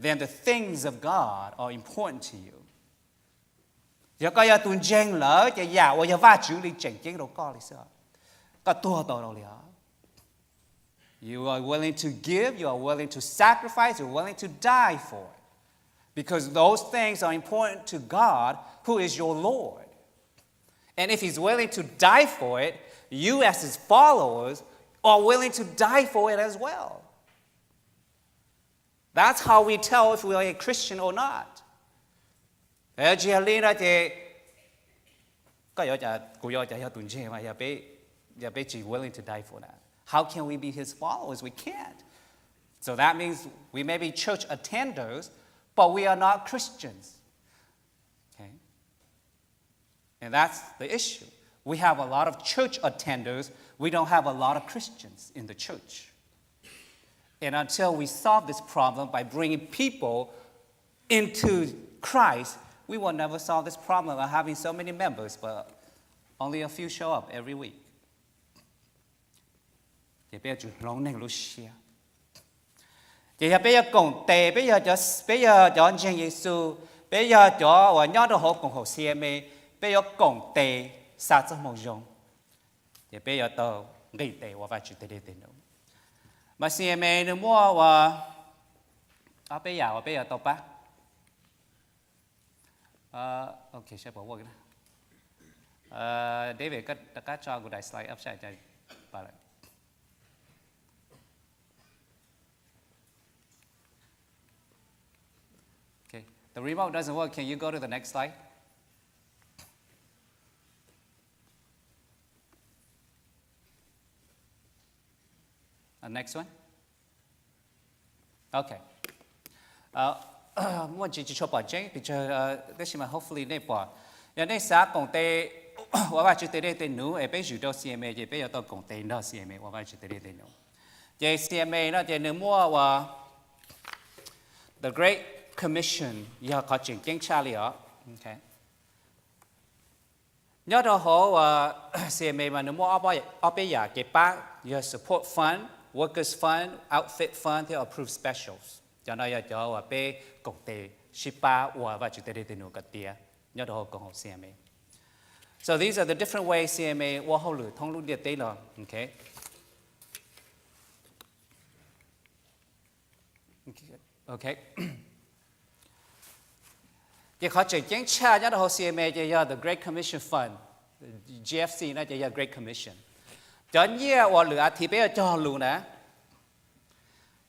then the things of God are important to you. Giờ có giờ tuần tranh lỡ, giờ già, giờ vài chữ lý chỉnh chỉnh đâu có lý sao? Có tua đâu lý hả? You are willing to give, you are willing to sacrifice, you are willing to die for it. Because those things are important to God, who is your Lord. And if He's willing to die for it, you as His followers are willing to die for it as well. That's how we tell if we are a Christian or not. Chỉ là thì có chỉ willing to die for that. How can we be His followers? We can't. So that means we may be church attenders, but we are not Christians. Okay? And that's the issue. We have a lot of church attenders. We don't have a lot of Christians in the church. And until we solve this problem by bringing people into Christ, we will never solve this problem of having so many members, but only a few show up every week. Thì bây giờ lòng nên lúc xia. Thì bây giờ cộng tệ, bây giờ cho anh Giêsu Giêsu, bây giờ cho và nhau đó họ cùng họ CMA, bây giờ cộng tệ sao cho một dòng. Thì bây giờ tao nghĩ tệ và phải chịu tệ nữa. Mà CMA nữa mua và bây giờ tao ba. Ok, sẽ bỏ qua cái này. David, các cho của đại slide upside cho bà lại. Okay, the remote doesn't work. Can you go to the next slide? Next one. Okay. muốn chỉ cho Pawgntseeg bây giờ this is hopefully này bỏ giờ này xã công ty và chỉ tới đây tới nụ ở bên chủ CMA thì bây giờ tôi công ty đó CMA và chỉ tới đây tới nụ giờ CMA nó giờ nếu mua và the Great Commission giờ có chuyện kiến tra liền okay nhớ đó họ CMA mà nếu mua ở bây giờ cái bác giờ support fund workers fund outfit fund thì approve specials cho nên giờ cho và bên công ty shipa và chỉ tới đây tới nụ cái tiền nhớ đó họ còn học CMA. So these are the different ways CMA will hold it. Thông luôn địa tế là, okay. Okay. Cái khó trình chính cha nhớ đó CMA là the Great Commission Fund, GFC nó là Great Commission. Cho nhiều và lựa thì bây giờ cho luôn nè.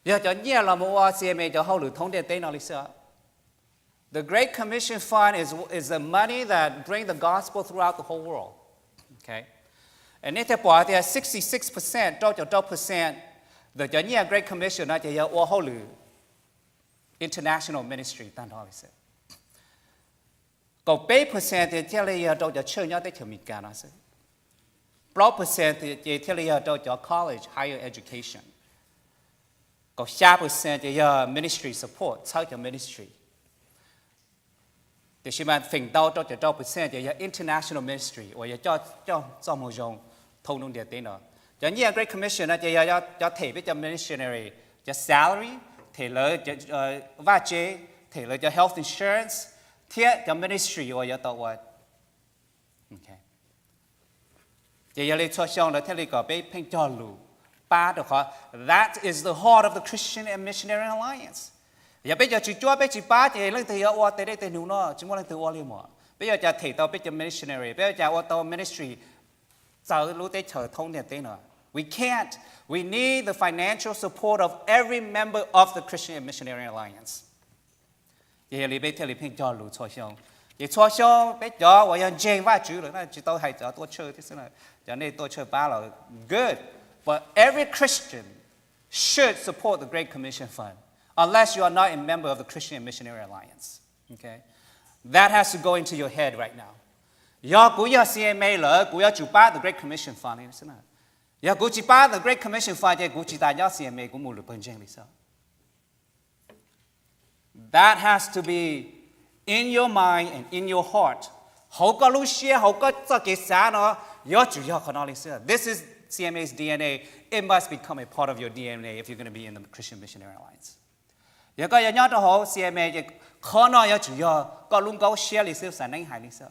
Giờ cho nhiều là một CMA cho hold it thông địa tế nào lịch sử. The Great Commission Fund is the money that brings the gospel throughout the whole world. Okay? And if you put 66%, 12%, the Great Commission is the whole international ministry. Có 8% thì theo lý do cho chơi nhau tới trường cả nó. 4% thì theo lý do cho college, higher education. Có 6% thì ministry support, sau cho ministry. Thì khi mà phình đau cho 12% thì international ministry hoặc cho một dòng thông đồng địa tế nữa. Cho như Great Commission thì cho thể với cho missionary cho salary, thể lợi cho vajtswv, thể lợi cho health insurance, thiết cho ministry hoặc cho tàu vật. Okay. Thì giờ lấy cho xong là thế này có bé phình cho lù ba được không? That is the heart of the Christian and Missionary Alliance. Giờ bây giờ chỉ cho bây chỉ ba thì lên từ ở tới đây từ nụ nó chỉ muốn lên từ ở liền mà bây giờจะthầy tao bây giờ missionary bây giờ ở tao ministry giờ lúc tới chờ thông điện tới nữa we can't we need the financial support of every member of the Christian and Missionary Alliance giờ lý bây giờ lý phim cho lũ cho xong bây giờ我要建话主了那知道係就多chơi thế nào giờ này多chơi ba là good but every Christian should support the Great Commission Fund unless you are not a member of the Christian and Missionary Alliance. Okay? That has to go into your head right now. Giờ của CMA là của chủ ba the Great Commission Fund thế nào? Giờ của chủ ba the Great Commission Fund thì của chỉ tại CMA của một lượng chân lý sao? That has to be in your mind and in your heart. Hậu có lúc share hậu có cho cái xã nó giờ chủ yếu có nói lý sao? This is CMA's DNA. It must become a part of your DNA if you're going to be in the Christian Missionary Alliance. Giờ có nhớ đó họ CMA thì khó nói giờ chủ yếu có luôn có share lịch sử sản năng hay lịch sử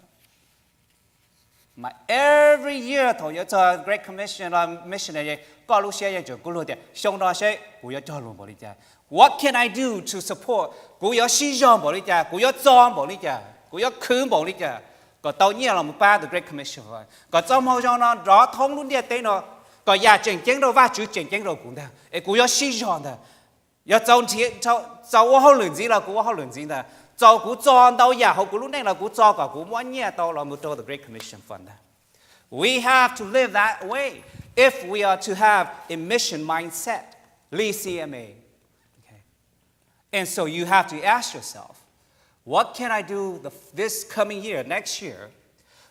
mà every year thôi giờ cho Great Commission là missionary có lúc share giờ chủ luôn thì xong đó sẽ của giờ cho luôn bảo đi cha what can I do to support của giờ sử dụng bảo đi cha của giờ chọn bảo đi cha của giờ khứ bảo đi cha có tao nhớ là một ba the Great Commission rồi có trong họ cho nó rõ thông luôn đi tới nó có nhà chỉnh đâu và chữ chỉnh đâu cũng được của giờ sử dụng đó giờ cháu họ luyện gì là của họ luyện gì là cháu của chọn đâu nhà họ của lúc này là của cho cả của mỗi nhà đâu là một chỗ the Great Commission Fund. We have to live that way if we are to have a mission mindset, Lee CMA. Okay. And so you have to ask yourself, what can I do this coming year, next year,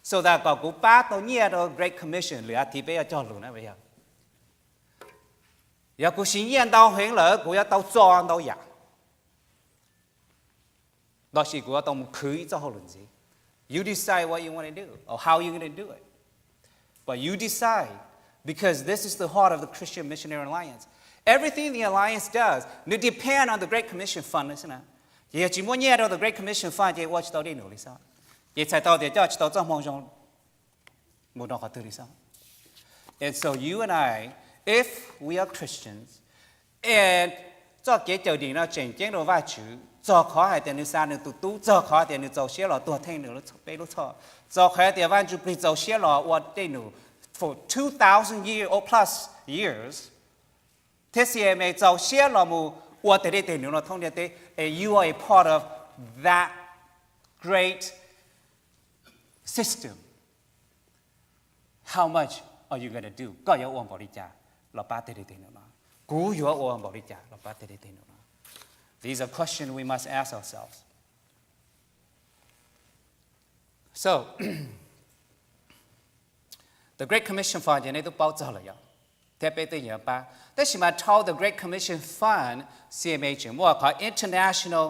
so that có của ba tàu nhà đó Great Commission lựa thì bây giờ cho luôn đấy bây giờ. Giờ của sinh viên tao hiện lỡ của tao chọn tao giả. Đó là của tao khứ cho họ làm gì. You decide what you want to do or how you're going to do it. But you decide because this is the heart of the Christian Missionary Alliance. Everything the alliance does, it depends on the Great Commission Fund, isn't it? Giờ chỉ muốn nghe đâu the Great Commission Fund thì watch tao đi nữa lý sao? Giờ chạy tao để cho tao trong mong trong một đó họ tự lý sao? And so you and I, if we are Christians, and cho cái chỗ đi nó chỉnh chỉnh đồ vài chữ, cho khó hay tiền xa nữa tụt tụt, cho khó tiền nữa cho xe lò tua thêm nữa bé lúc cho khó tiền vài chữ bị cho xe lò qua đây nữa for 2,000 years or plus years. Thế CMA cho xe lò mù qua đây tiền nữa nó thông điện thế, and you are a part of that great system. How much are you going to do? Có yếu ổn bảo đi trả, là ba tiền nữa nó. Cú yếu ổn bảo đi trả, là ba tiền nữa nó. These are questions we must ask ourselves. So, the Great Commission Fund, you need to bao giờ rồi. Thế bây giờ ba, thế thì mà thâu the Great Commission Fund, CMH, mua có international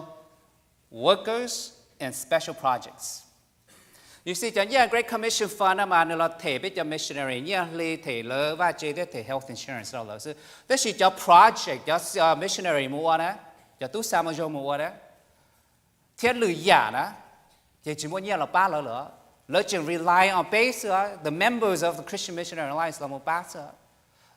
workers and special projects. You see, chẳng như Great Commission Fund mà nó là thể bây giờ missionary, như là thể lỡ và chế thể health insurance đó là sự. Thế thì cho project, cho missionary mua nè, cho tu sa mà cho mua nè. Thế lừa giả nè, thì chỉ muốn như là ba lỡ. Lỡ chỉ rely on base, the members of the Christian Missionary Alliance là một base.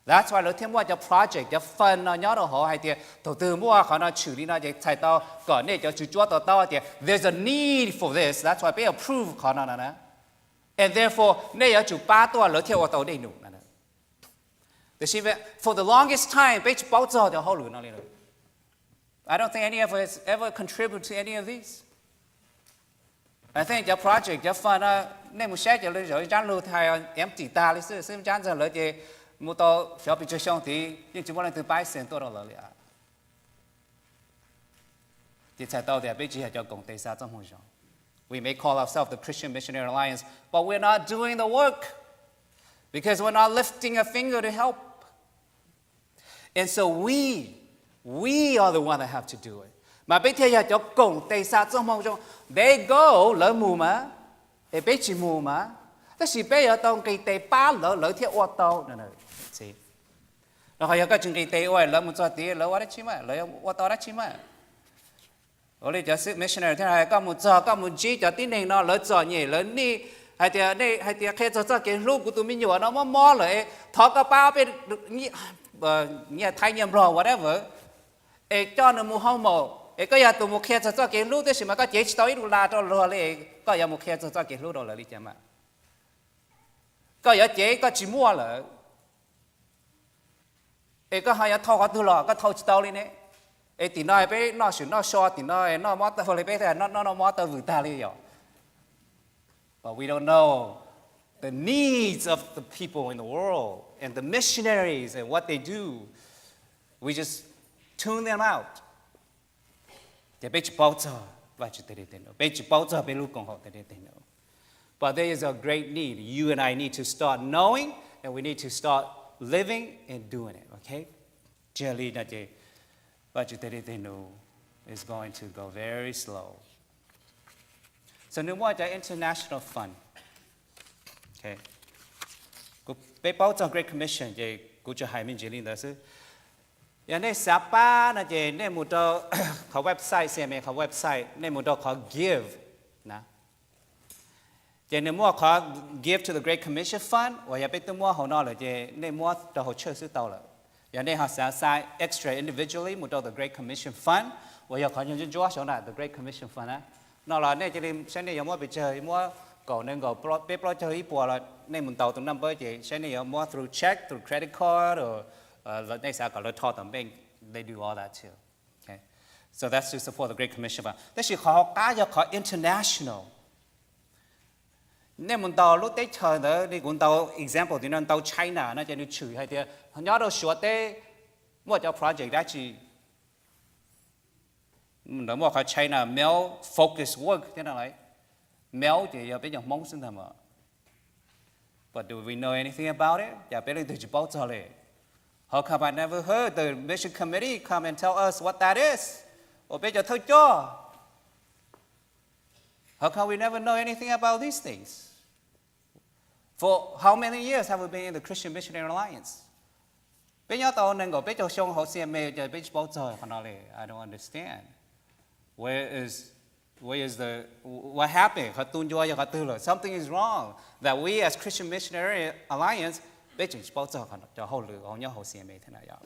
That's why lỡ thêm mua cho project, cho fund nó nhớ đồ họ hay thì đầu tư mua họ nó xử lý nó để thay tao còn này cho chú chúa tao thì there's a need for this. That's why they approve họ nó nè. And therefore này ở chủ ba tuổi lỡ theo tao đầy đủ nè. Thế thì for the longest time, bây giờ bao giờ cho họ lừa nó lên. I don't think any of us ever contribute to any of these. I think your project, your fund, nên một sẽ cho lấy rồi chán lưu thay em chỉ ta lấy sự xem chán giờ lấy thì một tàu小比较相对，因只不过từ 8% 多少了呀？thì才到的被只系叫共第三种方向。We may call ourselves the Christian Missionary Alliance, but we're not doing the work because we're not lifting a finger to help. And so we are the one that have to do it. Mà bây giờ cho cùng tây xa trong mong trong they go lỡ mù mà để bây chỉ mù mà thế thì bây giờ tông cái tây ba lỡ theo ô tô này gì nó hay có chừng cái tây ơi lỡ một chỗ tí lỡ qua đấy chứ mà lỡ ô tô đấy chứ mà ở đây cho sự missionary thế này có một chi cho tí này nó lỡ chỗ nhỉ lỡ ní hay thì khi cho cái lúc của tụi mình nhiều nó mò lại thọ cái bao bên như thay nhầm rồi whatever cho nó mua hông mồ cái giờ tụi một khi cho cái lúc đấy mà có chế tới đủ là cho rồiเลยก็giờ một khi cho cái lúc đó là đi chả mà có giờ chế có chỉ mua là có hai giờ thâu có thứ lọ có thâu chỉ tao đi nè thì nói bé nó sửa nó so thì nó mót tao lấy bé thì nó mót tao vừa ta đi rồi but we don't know the needs of the people in the world and the missionaries and what they do. We just tune them out. But there is a great need. You and I need to start knowing, and we need to start living and doing it. Okay? Is going to go very slow. So, nếu mà cái international fund, okay, cái bảo trợ Great Commission, cái cũng cho hai mình chỉ linh đó chứ. Giờ này Sapa là gì? Này một đóเขา website ใช่ไหมเขา website này một đóเขา give นะgiờ này muaเขา give to the Great Commission Fund ว่าอย่าไปตัวmuaเขาเนาะเลยgiờ này mua đóเขาเชื่อซื้อตัวเลยgiờ nàyเขาsẽ sign extra individually một đó the Great Commission Fund ว่าอย่าเขาจะจ่ายเขาน่ะ the Great Commission Fund นะเนาะlà này giờ nàyใช่เนี่ยmuaไปเจอmuaก่อนนึงก็ไปปล่อยเจออีปัวละในหมุนเตาตรงนั้นเบอร์จะใช่เนี่ยmua through check through credit card or they say they do all that too. Okay, so that's to support the Great Commission. That's called international. Nên mình tàu lúc đấy chờ đó đi cũng tàu example thì nó tàu China nó chỉ đi chửi hay thì nhớ đâu sửa thế mua cho project đó chỉ nó mua cái China male focus work thế nào đấy male thì bây giờ mong xin thầm but do we know anything about it? Dạ bây giờ tôi chỉ bảo choเลย. How come I never heard the mission committee come and tell us what that is? Or bây giờ thôi cho. How come we never know anything about these things? For how many years have we been in the Christian Missionary Alliance? Bây giờ tao nên gọi bây giờ xong họ xem mê giờ bây giờ bao giờ họ nói I don't understand. Where is the what happened? Họ tuân cho họ tư là something is wrong that we as Christian Missionary Alliance bây giờ bao giờ họ cho họ lựa họ nhớ họ xem mê thế nào vậy?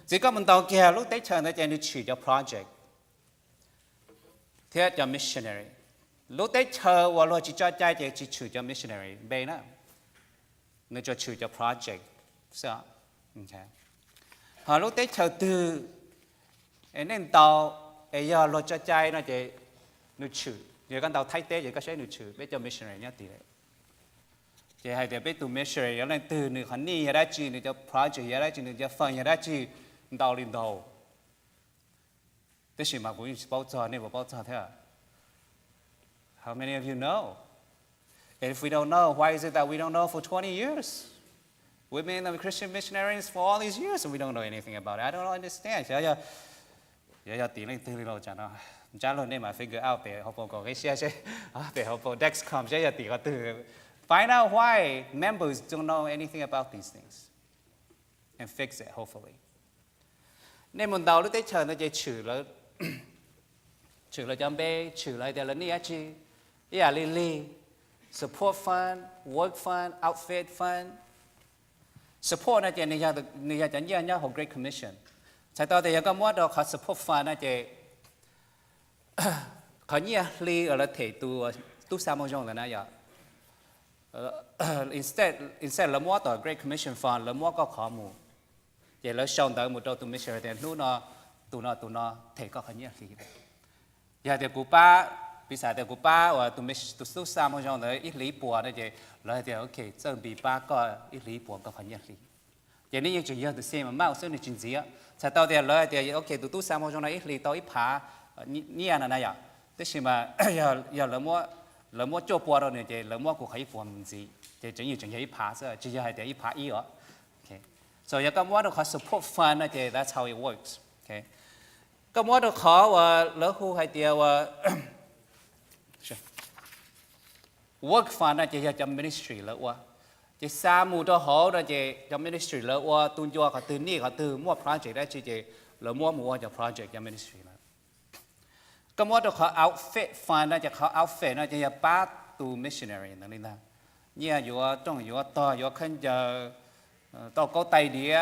Chỉ có mình tàu kia lúc tới chờ nó chỉ đi chỉ cho project, thế cho missionary. Lúc tới chờ và lo chỉ cho trái chỉ chỉ cho missionary, bây nữa, nó cho chỉ cho project, sao? Okay. Họ lúc tới chờ từ, nên tàu, giờ lo cho trái nó chỉ nó chỉ, giờ con tàu thay thế giờ có sẽ nó chỉ, bây giờ missionary nhớ tỷ lệ. Chỉ hay để biết tụi missionary giờ lên từ nửa khán ni giờ đã chỉ nửa cho project giờ đã chỉ nửa cho fund giờ đã chỉ tàu lên đầu. Thế thì mà cũng bao giờ nên bao giờ thế à? How many of you know? And if we don't know, why is it that we don't know for 20 years? We've been the Christian missionaries for all these years and we don't know anything about it. I don't understand. Giờ tí lên từ lâu chẳng nào. Trả lời nên mà figure out để học có cái xe để học Dexcom giờ tí có từ find out why members don't know anything about these things and fix it hopefully. Nên một đầu lúc tới chờ nó chỉ trừ là chăm bê trừ lại để là nia chi, lily support fund, work fund, outfit fund. Support là chỉ nia chẳng nhớ học Great Commission. Tại tao thì có mua đồ họ support fund là chỉ có nia li ở là thể tu sa mô là na ya. Instead là mua đồ Great Commission fund là mua có khó mua. Chỉ là xong tới một đồ tu mission thì tụi nó thể có nia li. Giờ thì cụ ba bây giờ thì cụ ba và tu sa mô là ít lý bùa đó chứ là thì ok chuẩn bị ba có ít lý bùa có nia li. Giờ này chỉ giờ từ xem mà mau xem được chuyện gì á. Tại tao thì là thì ok tu sa mô là ít lý tao ít phá nia là ya. Thế nhưng mà giờ là mua cho bùa rồi này thì là mua của khai bùa mình gì thì chỉ ít phá thôi chỉ giờ thì ít phá ý đó. Okay. So giờ có mua được họ support fund thì that's how it works. Okay. Có mua được họ và lỡ khu hay tiêu work fund thì giờ trong ministry lỡ qua. Chỉ sa mù cho họ đó chỉ trong ministry lỡ qua tuân cho họ từ ní họ từ mua project đó chỉ lỡ mua cho project trong ministry lỡ. Có mua được họ outfit fund đó chỉ họ outfit đó chỉ là ba tu missionary đó nên là như là trong to khăn giờ to có tay đĩa.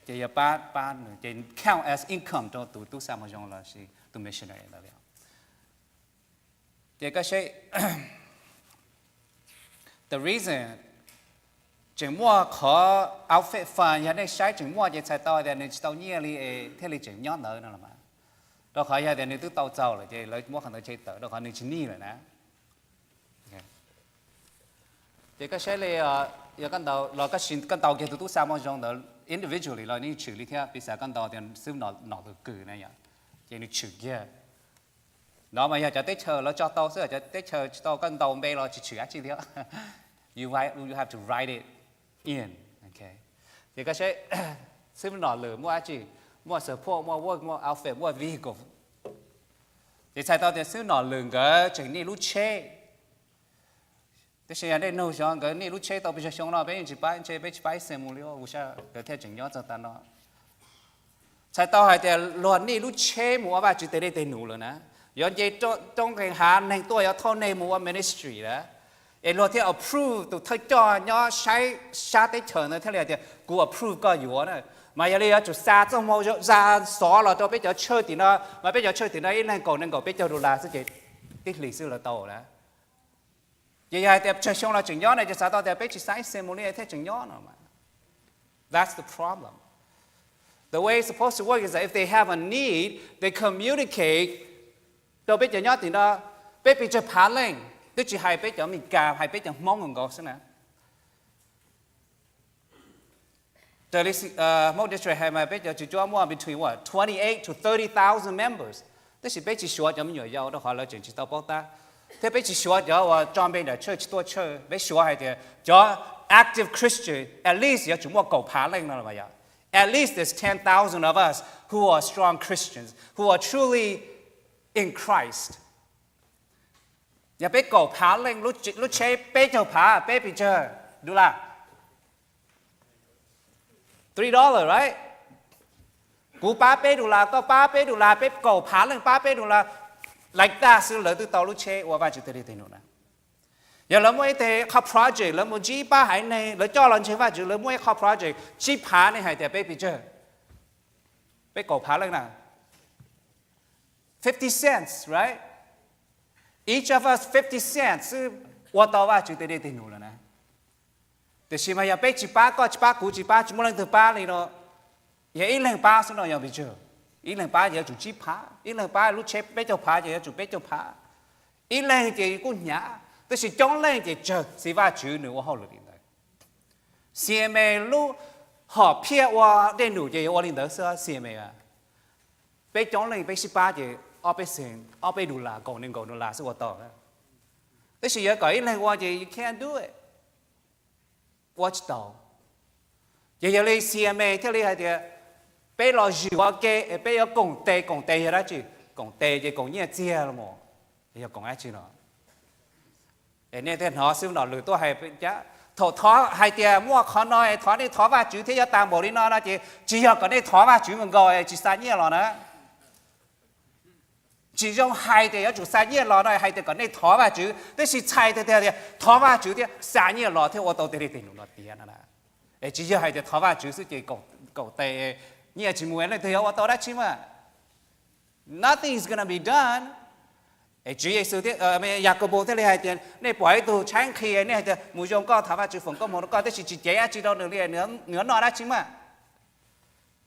Chỉ là ba chỉ count as income cho tu sa mô là chỉ tu missionary đó vậy. Chỉ có sẽ the reason chỉ mua khó outfit fund nhà này sai chỉ mua chỉ sai to thì nên tàu nhiều đi thế là chỉ nhón nữa là mà đó khỏi nhà thì nên tự tàu giàu rồi chỉ lấy mua hàng tới chơi tờ đó khỏi nên chỉ ni rồi nè chỉ có sẽ là giờ căn đầu là cái xin căn đầu kia tu sa mô đó individually là nên xử lý theo bây giờ căn đầu thì xứ nó được cử này nhá chỉ nên xử kia đó mà giờ cho tết chờ nó cho tao sẽ cho tết chờ tao căn đầu bê nó chỉ chữa chi thế you have to write it in okay thì cái sẽ xem nó lừa mua chi mua support mua work mua outfit mua vehicle thì sai tao thì xem nó lừa cái chuyện này lúc chơi thế sẽ đây nấu xong cái này lúc chơi tao bây giờ xong nó bây giờ chỉ bay xem mua liao u sa cái theo chuyện nhớ cho ta nó sai tao hay thì luôn này lúc chơi mua ba chỉ tới đây tới nụ rồi nè giờ chỉ trong cái hàng này tôi ở thôn này mua ministry đó, em lo thì approve tụi thầy cho nhau sai tới chờ nữa thế là thìกู approve có yếu nữa, mà giờ này chúng ta trong mô ra xóa là cho bây giờ chơi thì nó, mà bây giờ chơi thì nó ít nên cầu bây giờ đồ là sự gì, tích lịch sử là tàu đó, giờ thì chơi xong là chừng nhỏ này cho sao tao thì bây giờ sai xem một này thế chừng nhỏ nữa mà, that's the problem. The way it's supposed to work is that if they have a need, they communicate. Đâu biết giờ nhớ thì nó biết bị cho phá lên, tức chỉ hay biết cho mình cà hay biết cho mong ngọn gọt xem nè. Tại vì một district hay mà biết cho chỉ cho mua between what 28 to 30,000 members, tức chỉ biết chỉ số cho mình nhiều giàu đó họ là chỉ tao bảo ta. Thế biết chỉ số cho trong bên là church tôi chơi, biết số hay thì cho active Christian at least giờ chúng mua cầu phá lên là vậy. At least there's 10,000 of us who are strong Christians, who are truly in Christ. Giờ bé cầu phá lên lúc chơi bé cho phá bé bị chơi đủ là $3 right? Cú ba bé đủ là có ba bé đủ là bé cầu phá lên ba bé đủ là like that xứ lỡ từ tàu lúc chơi và ba chữ tới đây nữa nè. Giờ lỡ mỗi thế học project lỡ mỗi chỉ ba hải này lỡ cho lần chơi và chữ lỡ mỗi học project chỉ phá này hải thì bé bị chơi bé cầu phá lên nè. 50 cents, right? Each of us 50 cents. What do I do today? They know là nè. Thì khi mà giờ bé chỉ ba có chỉ ba cú chỉ ba chỉ muốn lần thứ ba này nó, giờ ít lần ba số nó giờ bị chưa? Ít lần ba giờ chủ chỉ phá, ít lần ba lúc chơi bé cho phá giờ chủ bé cho phá, ít lần thì cũng nhả, tức là trong lần thì chờ, chỉ va chữ nữa họ được đấy. CMA lúc họ phía qua đến đủ thì họ lên đó sao CMA à? bé chọn lên bé xí ba thì ở bé sen ở bé đủ là còn nên là số tỏ đó thế thì giờ cái này qua thì you can't do it watch tàu giờ giờ lấy CMA theo lấy hay thì bé lo gì qua cái bé ở công tê gì đó chứ công tê thì công nhẹ chia rồi mà giờ công ai chứ nó nên thế nó xíu nó lừa tôi hay chắc thọ hay thì mua khó nói thọ đi thọ vào chữ thế giờ tạm bộ đi nó chỉ giờ cái này thọ vào chữ mình gọi chỉ sai nhẹ rồi đó chỉ trong hai thì chủ sai nhẹ rồi này hai thì cái này thọ vào chữ thế thì sai thì thọ vào chữ thì sai nhẹ rồi thì 我到底定nó tiền là chỉ giờ hai thì thọ vào chữ是cái cầu tệ nhẹ chỉ muốn này thì 我到底起码 nothing is gonna be done Chúa Giêsu thì Jacob thế này thì này bỏ tù sáng khi này thì mùi dòng có thả vào chữ phồng có một có thế chỉ chế chỉ đâu được nữa nó đã chính mà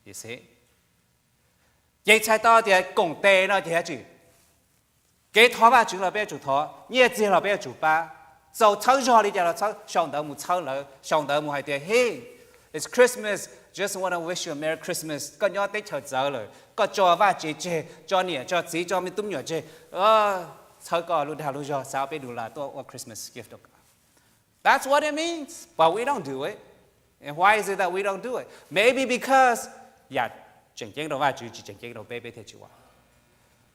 you see vậy sai to thì công tệ nó thì gì cái thả vào chữ là bây giờ chủ thọ nhẹ gì là bây giờ chủ ba sau tháng rồi đi là sau xong đó một tháng là xong đó một hai thì hey it's Christmas just want to wish you a Merry Christmas có nhớ Tết chờ giờ rồi có cho vào chế cho nhẹ cho gì cho mình tung nhỏ chế sau có lúc nào lúc giờ sao biết được là tôi Christmas gift được that's what it means but we don't do it and why is it that we don't do it maybe because chỉnh chế đầu vào chỉ chỉnh chế đầu bé thế chịu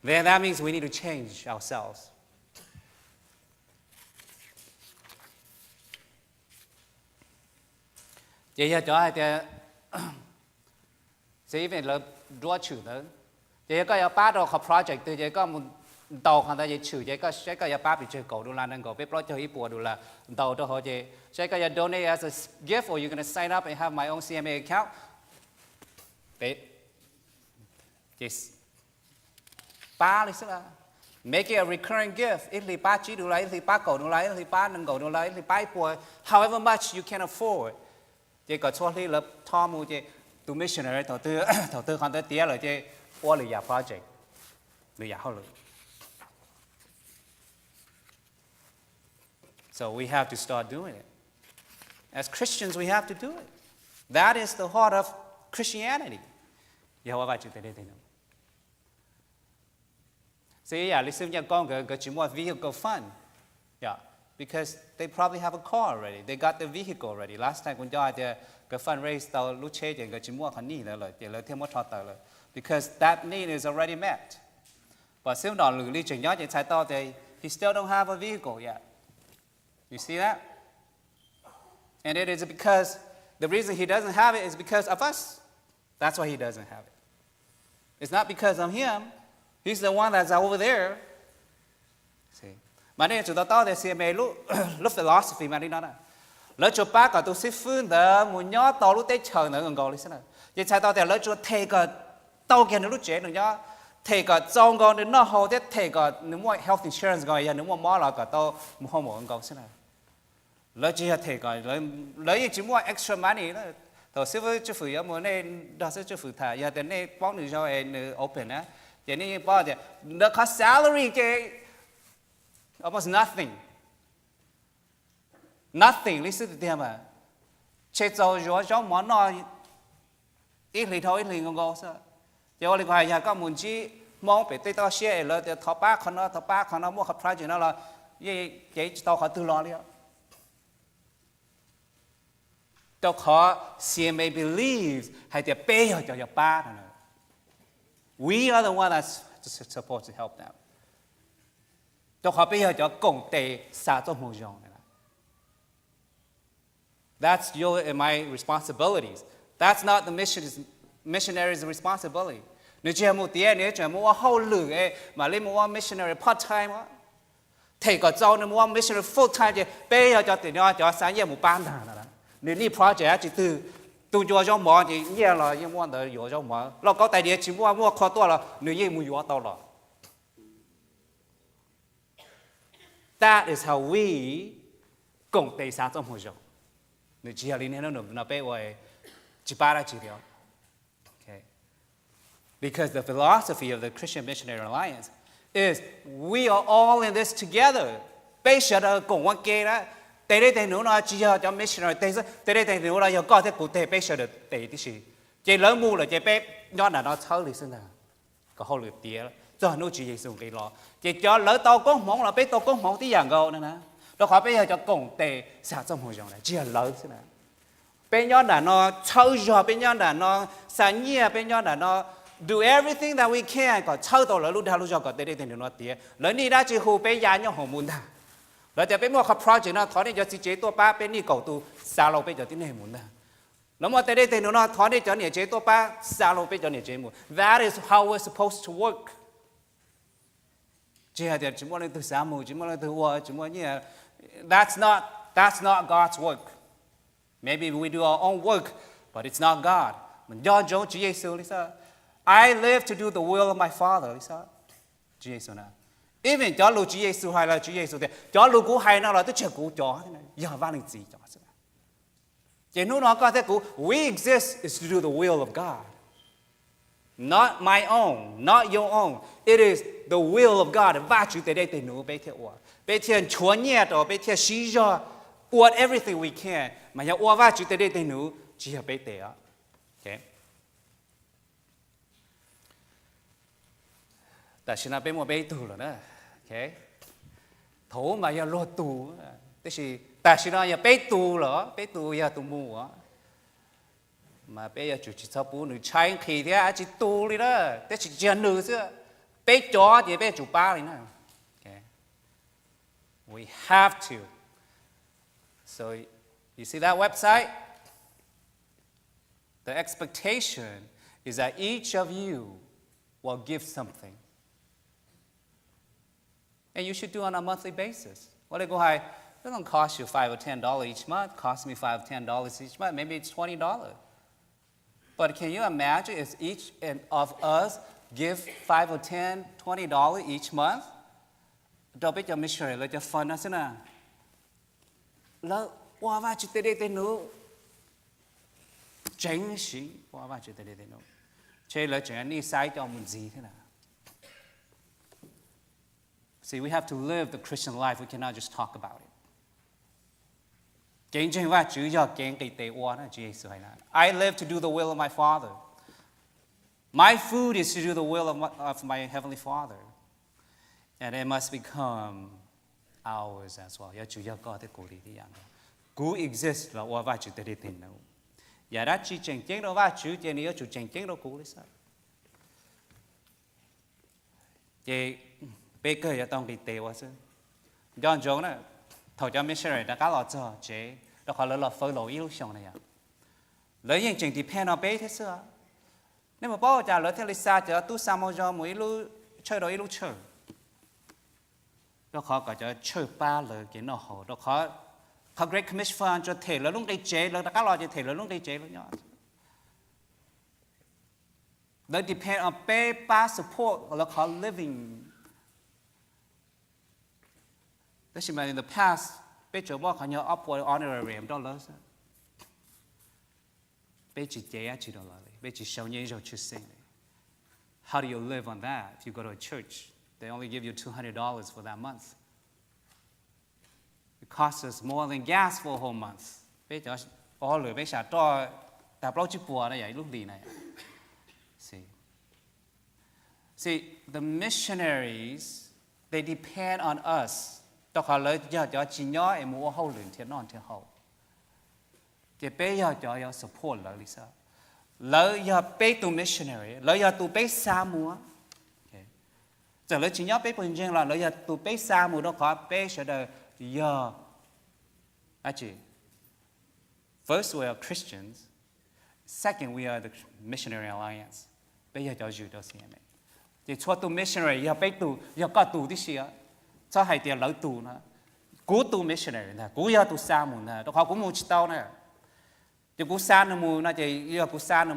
then that means we need to change ourselves vậy giờ cho ai thì sẽ về là đua chữ đó vậy có ba đồ học project từ vậy có một đầu hàng ta vậy chữ vậy có sẽ có ba bị chơi cầu đô la nên có biết project ít bùa đô la đầu đó họ vậy sẽ có donate as a gift or you're gonna sign up and have my own CMA account đấy yes ba lịch sử là make it a recurring gift ít thì ba chỉ đô la ít thì ba cầu đô la ít thì ba nâng cầu đô la ít thì ba bùa however much you can afford chỉ có cho lý lập thọ mu chỉ tu missionary đầu tư còn tới tía rồi chỉ qua lì giả project lì giả hơn so we have to start doing it as Christians we have to do it that is the heart of Christianity Jehovah vai chịu tới đây thế nào see yeah listen cho con cái chuyện mua vehicle fund yeah because they probably have a car already. They got the vehicle already. Last time when they the fundraise tàu lúc chơi thì cái chỉ mua khăn nỉ rồi, thì lấy thêm một trò tàu rồi. Because that need is already met. But still đó lử đi chừng nhớ chỉ sai to thì he still don't have a vehicle yet. You see that? And it is because the reason he doesn't have it is because of us. That's why he doesn't have it. It's not because of him. He's the one that's over there. See? Mà nên chúng ta tao để CMA lúc philosophy mà đi nó nè, lỡ cho ba cả tôi xí phương đó muốn nhớ tao lúc tết chờ nữa còn gọi đi xem nào, vậy sao tao để lỡ cho thầy cả tao kia nữa lúc trẻ nữa nhá, thầy cả trong con nữa nó hậu thế thầy cả nếu mua health insurance gọi vậy nếu mua mỏ là cả tao mua không mua gọi xem nào, lỡ chỉ là thầy cả lỡ chỉ mua extra money đó, tao xí với chú phụ giờ muốn nên đó sẽ chú phụ thà giờ đến đây bóc nữa cho em open á, vậy nên bao giờ nó có salary cái almost nothing listen to them à chế造rồi cho món nó ít lì thôi ít lì ngon sao giờ tôi hỏi nhà các muốn chi mong bị tao share rồi thì thọ ba con nó mua hợp price nó là vậy tao họ tự lo đi tao họ CMA believes hay thì pay cho ba nữa we are the one that's supposed to help them tao họ bây giờ cho công tệ xã cho môi trường này. That's your and my responsibilities. That's not the missionary's responsibility. Nếu chỉ một tiếng nếu chỉ một hậu lực ấy mà lên một missionary part time á, thầy có cho nên một missionary full time thì bây giờ cho tiền cho sáng giờ một ban thằng là nếu đi project chỉ từ tu cho mỏ thì nhiều là những món đó cho mỏ, nó có tài địa chỉ mua khó to là nếu như mua tao là. That is how we công tệ xã trong hội trường. Nếu chỉ là liên hệ nó bé vậy, chỉ ba chỉ điều. Okay. Because the philosophy of the Christian Missionary Alliance is we are all in this together. Bây giờ là cùng quan kế đó. Tại đây thì nó chỉ cho missionary. Tại đây thì nó là có thể cụ thể bây giờ là tại tí gì. Chỉ lớn mua là chỉ bé nhớ là nó thấu lý sinh nào. có hậu lửa tía cho nó chỉ Giêsu cái lo chỉ cho lỡ tàu có mong là bé tàu có mong tí dạng gạo nữa nè đó khó bây giờ cho cổng tề xả trong hồi dòng này chỉ là lỡ thế này bé nhon đã nó chơi giờ bé nhon đã nó xả nhia bé nhon đã nó do everything that we can có chơi tàu lỡ lúc nào lúc giờ có tề để nó tía lỡ ni đã chỉ hồ bé già nhau hồ muốn ta lỡ giờ bé mua cái project nó tháo đi cho chỉ chế tua ba bé ni cầu tu xả lâu bé giờ tí này muốn ta nó mà tề để nó tháo đi cho nhẹ chế tua ba xả lâu bé cho nhẹ chế muốn that is how we're supposed to work chỉ là chỉ muốn từ xả mù chỉ muốn từ hoa chỉ muốn như that's not God's work. Maybe we do our own work, but it's not God. Mình do Chúa Giêsu lý sao? I live to do the will of my Father lý sao? Chúa Giêsu nào? Even cho lu Chúa Giêsu hay là Chúa Giêsu thì cho lu cú hay nào là tôi chưa cú cho thế này. Giờ vang lên gì cho sao? Chỉ nó có thể cú we exist is to do the will of God. Not my own, not your own. It is the will of God. Và Chúa tới đây để nó bé thiệt quá. Bé thiệt chúa nhẹ đó, bé thiệt xí cho, what everything we can. Mà nhà qua và Chúa tới đây để nó chỉ là bé thiệt. Okay. Tại sao bé mua bé tù rồi đó. Okay. Thổ mà nhà lo tù. Tức là tại sao nhà bé tù rồi, bé tù nhà tù mù á. Mà bây giờ chủ chỉ sau bố nữ trai khi thì chỉ tu đi đó, thế chỉ chân nữ chứ, bé chó thì bé chủ ba đi nữa. Okay, we have to. So you see that website? The expectation is that each of you will give something, and you should do on a monthly basis. What they go high? It doesn't cost you $5 or $10 each month. It costs me $5 or $10 each month. Maybe it's $20. But can you imagine if each of us give $5 or $10, $20 each month? Đâu biết cho missionary là cho fund đó thế nào? Là qua vào chỉ tới đây nữa, chính sĩ qua vào chỉ tới đây nữa. Thế là chuyện này sai cho mình gì thế nào? See, we have to live the Christian life. We cannot just talk about it. I live to do the will of my Father. My food is to do the will of my Heavenly Father. And it must become ours as well. Cú exist là qua vai chủ tế tiền đâu. Và đã chỉ chèn chén đâu vai chủ chèn nữa chủ chèn chén đâu cú đấy sao? Thì bây giờ ya tông đi tê quá chứ. John Jones nè, thầu cho missionary đã cá lọt cho chế. Đó khó là phơi lỗi yêu xong này à. Lấy những chuyện depend on bé thế sao? Nếu mà bao giờ lấy theo lịch sa cho tu sa mô cho mỗi lúc chơi đó lúc chơi. Đó khó cả cho chơi ba lời cái nó hồ. Đó khó Great Commission cho thể là lúc đây chế là các loại cho thể là lúc đây chế là nhỏ. They depend on bé ba support là khó living. That's why in the past. Bé chỗ bao khả nhớ upward honorarium đó lớn sao? Bé chỉ chế chỉ đó là bé chỉ sống như rồi chưa sinh. How do you live on that? If you go to a church, they only give you $200 for that month. It costs us more than gas for a whole month. Bé cho all lười bé xả to tạp lâu chữ bùa này vậy lúc đi này. See, the missionaries, they depend on us. Đó khó lời cho chỉ nhớ em mua hậu luyện thiên non thiên hậu. Thì bây giờ cho support lời lý sao? Lời giờ bây tu missionary, lời giờ tu bây xa mua. Giờ lời chỉ nhớ bây bình dân là lời giờ tu bây xa mua đó khó bây sẽ đời giờ. Actually, first we are Christians, second we are the Missionary Alliance. Bây giờ cho dù đó xem này. Thì cho tu missionary giờ bây tu giờ có tu tí xíu. Cho hai tiền lỡ tù nữa, cú tu missionary nè, cú giờ tu sa mù nè, đó họ cũng mua chỉ tao nè, thì cú sa nó mua, nó chỉ giờ cú sa nó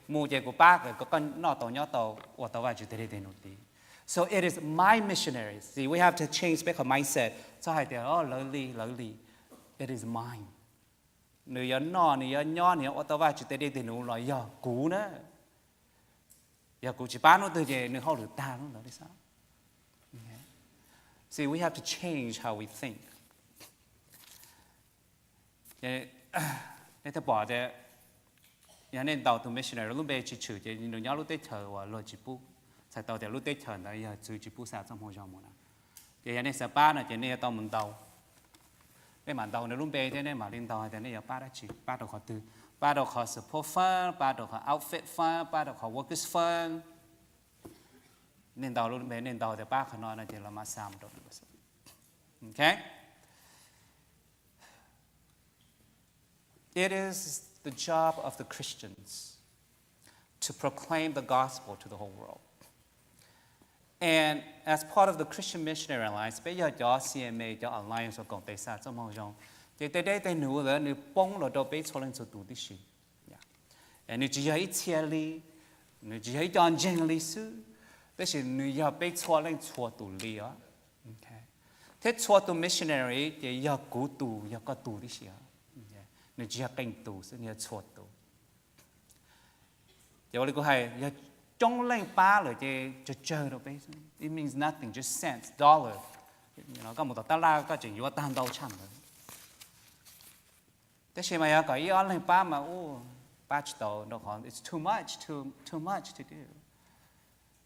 mua chỉ của bác rồi, có con nọ tàu nhớ tàu, hoặc tàu vài chữ thế này nổi đi. So it is my missionaries. See, we have to change back our mindset. Cho hai tiền, lỡ li, it is mine. Người giờ nọ, người giờ nhon, người tàu vài chữ thế này nổi là giờ cú nữa, giờ cú chỉ bán nó từ giờ người họ được ta nó đi sao? See, we have to change how we think. Để ta bỏ ra, nhà nên tàu tu missionary lúc bây chỉ chửi chỉ nhớ lúc tới thờ và lo chỉ bu, sai tàu thì lúc tết chờn đấy giờ chú chỉ bút sao trong hồ trong một nào thì này sẽ ba này thì này tàu mình tàu cái màn tàu này lúc bé thế này mà lên tàu thì này giờ ba đã chỉ ba đầu khó từ ba đầu khó support fund ba đầu khó outfit fund ba đầu khó workers fund nên tàu lúc bé nên tàu thì ba khó nói là chỉ là mà sam đâu okay. It is the job of the Christians to proclaim the gospel to the whole world. And as part of the Christian Missionary Alliance, bây giờ cho CMA, cho Alliance của Cộng xã trong mong rong, thì tới đây tới nữa là nếu bông là đâu bây cho lên số tụ đi xí. Nếu chỉ hay chia ly, nếu chỉ hay chọn chân lý sư, thế thì nếu giờ bây cho lên số tụ ly á. Thế số tụ missionary thì giờ cú tụ, giờ có tụ đi xí á. Nếu chỉ hay cảnh tụ, sẽ nhớ số tụ. Thì tôi hay trong lên ba rồi thì chơi đâu bây. It means nothing, just cents, dollar. Có một tờ la có chừng vô tam đâu trăm rồi. Thế thì mà có ý lên ba mà ba chục đâu còn it's too much to do.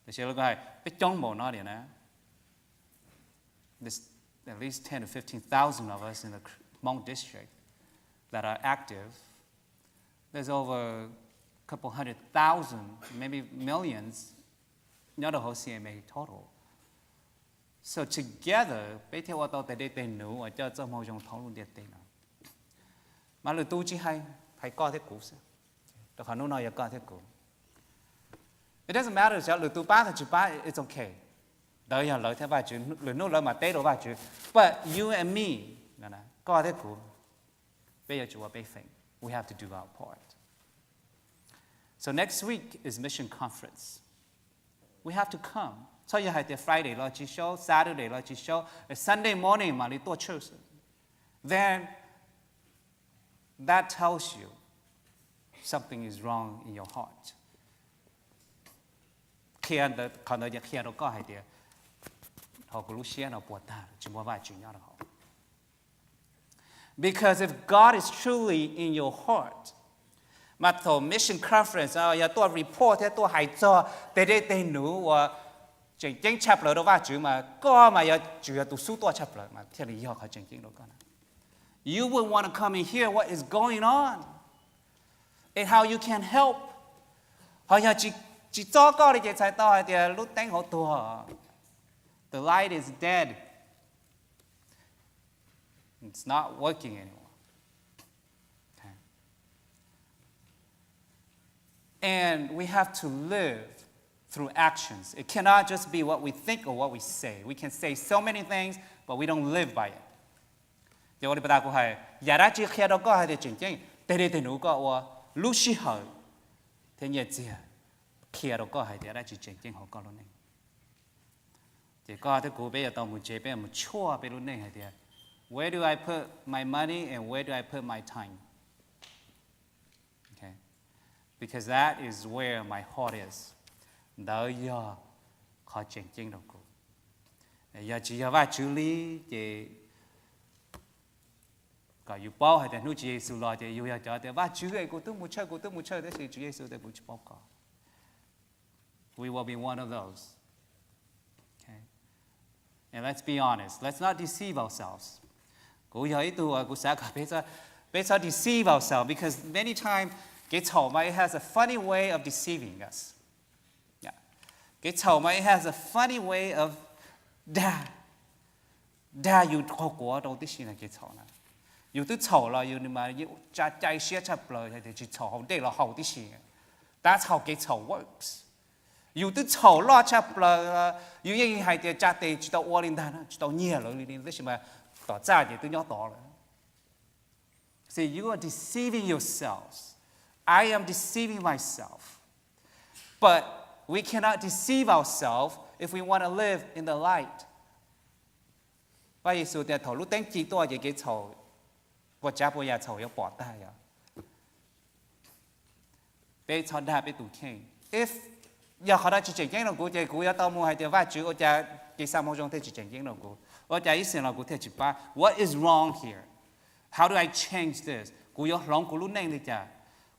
Thế thì tôi hay biết trong bộ nó đi nè. There's at least 10 to 15,000 of us in the Hmong district that are active. There's over couple 100,000, maybe millions, not the whole CMA total. So together, bây giờ tôi tới đây tên nữ ở cho màu trong thấu luôn điện tên nào. Mà lời tu chỉ hay có thế cũ sao? Tôi khả năng nói là có thế cũ. It doesn't matter cho lời tu ba thì chỉ ba it's okay. Đời giờ lời theo vài chữ, lời nô lời mà tế đồ vài chữ. But you and me, có thế cũ. Bây giờ chúng ta phải think. We have to do our part. So next week is mission conference. We have to come. So you have the Friday Lordship show, Saturday Lordship show, a Sunday morning mà đi to church. Then that tells you something is wrong in your heart. Khi anh còn ở khi anh có hay thì họ cũng lúc xưa nó buồn ta, chỉ muốn vài chuyện nhỏ đó. Because if God is truly in your heart, mà tổ mission conference, giờ tôi report, tôi hay cho, tới đây tới nữa, và chính chấp lời đó vài chữ mà có mà giờ chủ yếu tôi số tôi chấp lời mà theo lý do họ chính đâu con. You would want to come and hear what is going on, and how you can help. Họ giờ chỉ cho có đi chạy tao thì lúc đánh họ tua. The light is dead. It's not working anymore. And we have to live through actions. It cannot just be what we think or what we say. We can say so many things, but we don't live by it. Giờ tôi bảo cô hay, giờ đã chỉ khi đó có hay thì chính, tới đây nữa có, lúc xí hơi, thế nhớ gì, khi đó có hay thì đã chỉ chính họ có luôn này. Thì có thế cô bây giờ tao muốn chế bây giờ muốn chua bây luôn này hay thì, where do I put my money and where do I put my time? Because that is where my heart is. Đó giờ khó chính đâu cô. Giờ chỉ là vài chữ lý thì có yêu bao hay là nuôi Chúa Giêsu lo thì yêu cho thì vài chữ ấy cô tôi muốn chơi thế thì Chúa Giêsu để muốn bao cả. We will be one of those. Okay. And let's be honest. Let's not deceive ourselves. Cô giờ ý tôi cô sẽ cả bây giờ deceive ourselves because many times cái thầu mà it has a funny way of deceiving us. Yeah. Cái thầu mà it has a funny way of đa yêu thầu của đâu tí là cái thầu này. Yêu tức thầu là yêu mà yêu chạy xe chấp lời thì chỉ thầu hậu đây là hậu tí gì. That's how cái thầu works. Yêu tức thầu lo chấp lời yêu như hay thì trả tiền chỉ tao qua lên đàn chỉ tao nhẹ rồi lên tí mà tỏ ra thì tôi nhớ tỏ rồi. So you are deceiving yourselves. I am deceiving myself. But we cannot deceive ourselves if we want to live in the light. Và Giêsu thì thầu lúc đánh chỉ tôi cái thầu, và cha bây giờ thầu yếu bỏ ta ya. Bây giờ đã bị tụt khen. If giờ họ đã chỉ chỉnh cái nào của chị của tao mua hay thì vài chữ của cha cái sao mua trong thế chỉ chỉnh cái nào của, và cha ý xin là của thế chỉ ba. What is wrong here? How do I change this? Của yếu lòng của lúc này đi cha.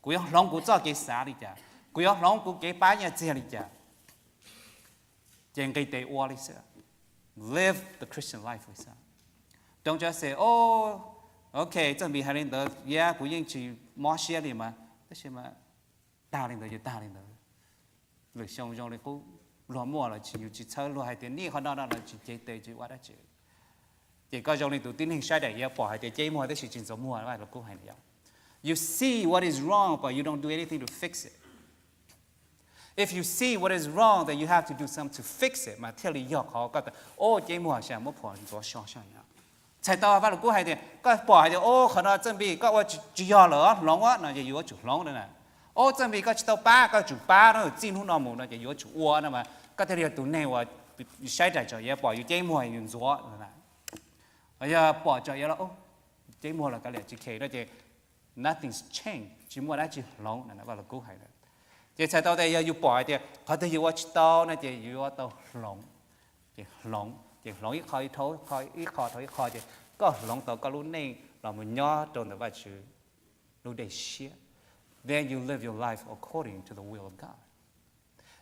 Cô yêu lòng của cho cái xã đi cha, cô yêu lòng của cái bá nhà chơi đi cha. Chẳng cái tế ua lý sao. Live the Christian life with sao. Don't just say, oh, okay, chuẩn bị hai lên đó, yeah, của những chỉ mò xe đi mà. Thế xem mà ta lên đó, ta lên đó. Rồi xong rồi cô lo mua là chỉ chơi lo hai tiền, ní họ nói là chỉ chế tế chỉ quá đã chỉ. Chỉ có trong này tụi tin hình sai đấy, bỏ hai tiền chế mua, thế chỉ chính số mua là cô hay nhiều. You see what is wrong, but you don't do anything to fix it. If you see what is wrong, then you have to do something to fix it. Mà theo lý do họ có thể, ô chế mua sao mất bỏ cho sao sao nhá. Chạy tao vào là cô hay tiền, có bỏ hai tiền, ô khả năng chuẩn bị có chỉ do lỡ lỏng á, nó chỉ yếu chủ lỏng đây này. Ô chuẩn bị có chỉ tao ba, có chủ ba nó chín hút nó mù nó chỉ yếu chủ uo nó mà, có thể là tụi này và sai trái cho yếu bỏ yếu chế mua yếu gió rồi này. Bây giờ bỏ cho yếu là ô chế mua là cái này chỉ kể đó chỉ nothing's changed, chỉ mua đã chỉ lỏng này vào là cô hay đấy. Chỉ chạy tao đây yếu bỏ thì có thể yếu chỉ tao nó chỉ yếu tao lỏng, chỉ lỏng ít khỏi thối, ít khỏi thì có lỏng tao có lúc này là một nhỏ trong đó vậy chứ lúc đấy xía. Then you live your life according to the will of God.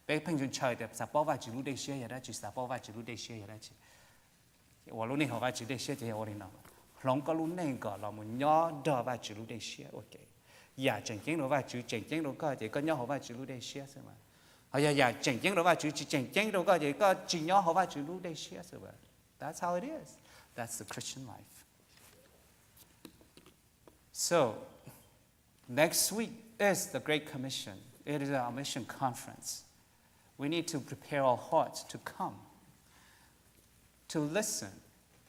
Bây giờ chúng chơi thì sắp bao vài chữ lúc đấy xía vậy đó, chỉ sắp bao vài chữ lúc đấy xía vậy đó chỉ. Và lúc này họ vài chữ đấy xía thì họ đi nào. Lỏng có lúc này có là một nhỏ đỡ vài chữ lúc đấy xía, ok. Dạ chỉnh chính nó vài chữ chỉnh chính nó có thì có nhỏ họ vài chữ lúc đấy xía xem mà. Dạ chỉnh chính nó vài chữ chỉ chỉnh chính nó có thì có chỉ nhỏ họ vài chữ lúc đấy xía xem mà. That's how it is. That's the Christian life. So, next week is the Great Commission. It is our mission conference. We need to prepare our hearts to come, to listen,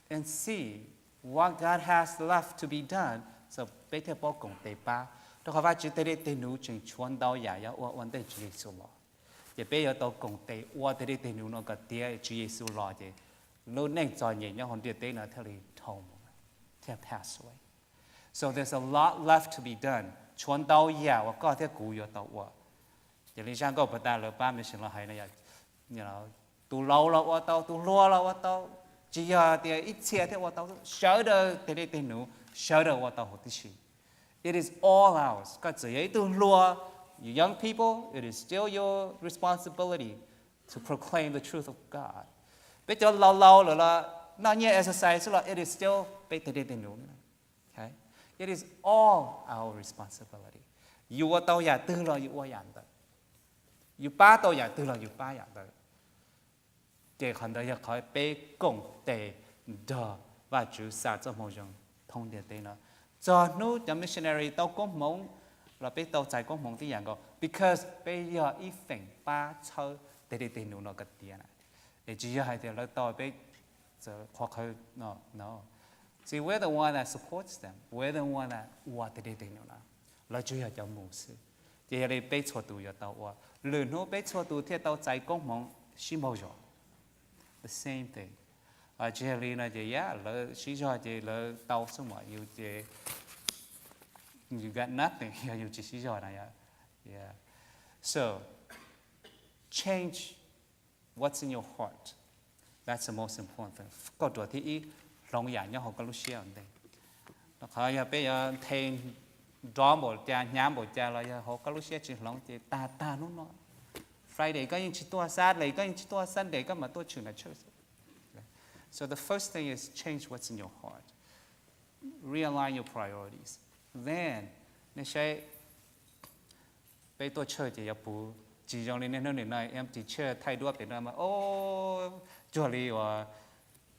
and see what God has left to be done. So, bây giờ bao cùng tế ba. Tôi hỏi chú tế tế nụ trình chuan đau giả ya vấn đề Chúa Giêsu lo. Thì bây giờ tôi cùng tế tế nụ nó có tế Chúa Giêsu lo thì lúc này cho nhẹ nhau hồn tế nó theo lý thông, theo pass away. So there's a lot left to be done. Chuan đau giả và có thể cứu yo tao wa. Thì lý sang có bắt đầu là ba mươi sinh là hay này, you know, tu lâu là wa tao, tu lúa là wa tao, chỉ là thì ít xe thì wa tao, sợ được tế nụ, sợ được wa tao hốt gì. It is all ours. Có chỉ tu lúa, you young people, it is still your responsibility to proclaim the truth of God. Bây giờ lâu là nó như exercise là it is still bây giờ đến nụ. Okay? It is all our responsibility. You are tao giả tư là you are dạng đó. You ba tao giả tư là you ba dạng đó. Để khẩn đó khỏi bé cùng để đờ và chú sa cho một dòng thông điệp đây nó. Cho nó the missionary tao có mong là bé tao giải có mong tí dạng đó. Because bây giờ ít phèn ba chơi để nụ nó cái tiền này. Để chỉ là để là tao bé giờ hoặc hơi no. See, we're the one that supports them. We're the one that what they do now. Là chủ yếu cho mục sư. Thì là bé cho tụi yo tao wa. Lần nữa bé cho tụi theo tao giải công mong xin bao giờ. The same thing. Chỉ là gì á, là chỉ cho gì là tao xong mọi yêu gì. You got nothing. You chỉ cho này. Yeah. So change what's in your heart. That's the most important thing. Có đồ thì lòng dạ nhau họ có lúc xưa ở đây. Nó khỏi giờ bây giờ thèn đó một cha nhám một cha là họ có lúc xưa chỉ lòng chỉ ta nó. Friday có những chỉ tua sát này có những chỉ tua Sunday có mà tôi chừng là church. So the first thing is change what's in your heart. Realign your priorities. Then nên sẽ bây tôi chơi thì bù chỉ trong này nên này em chỉ chơi thay đổi để nói mà cho lý và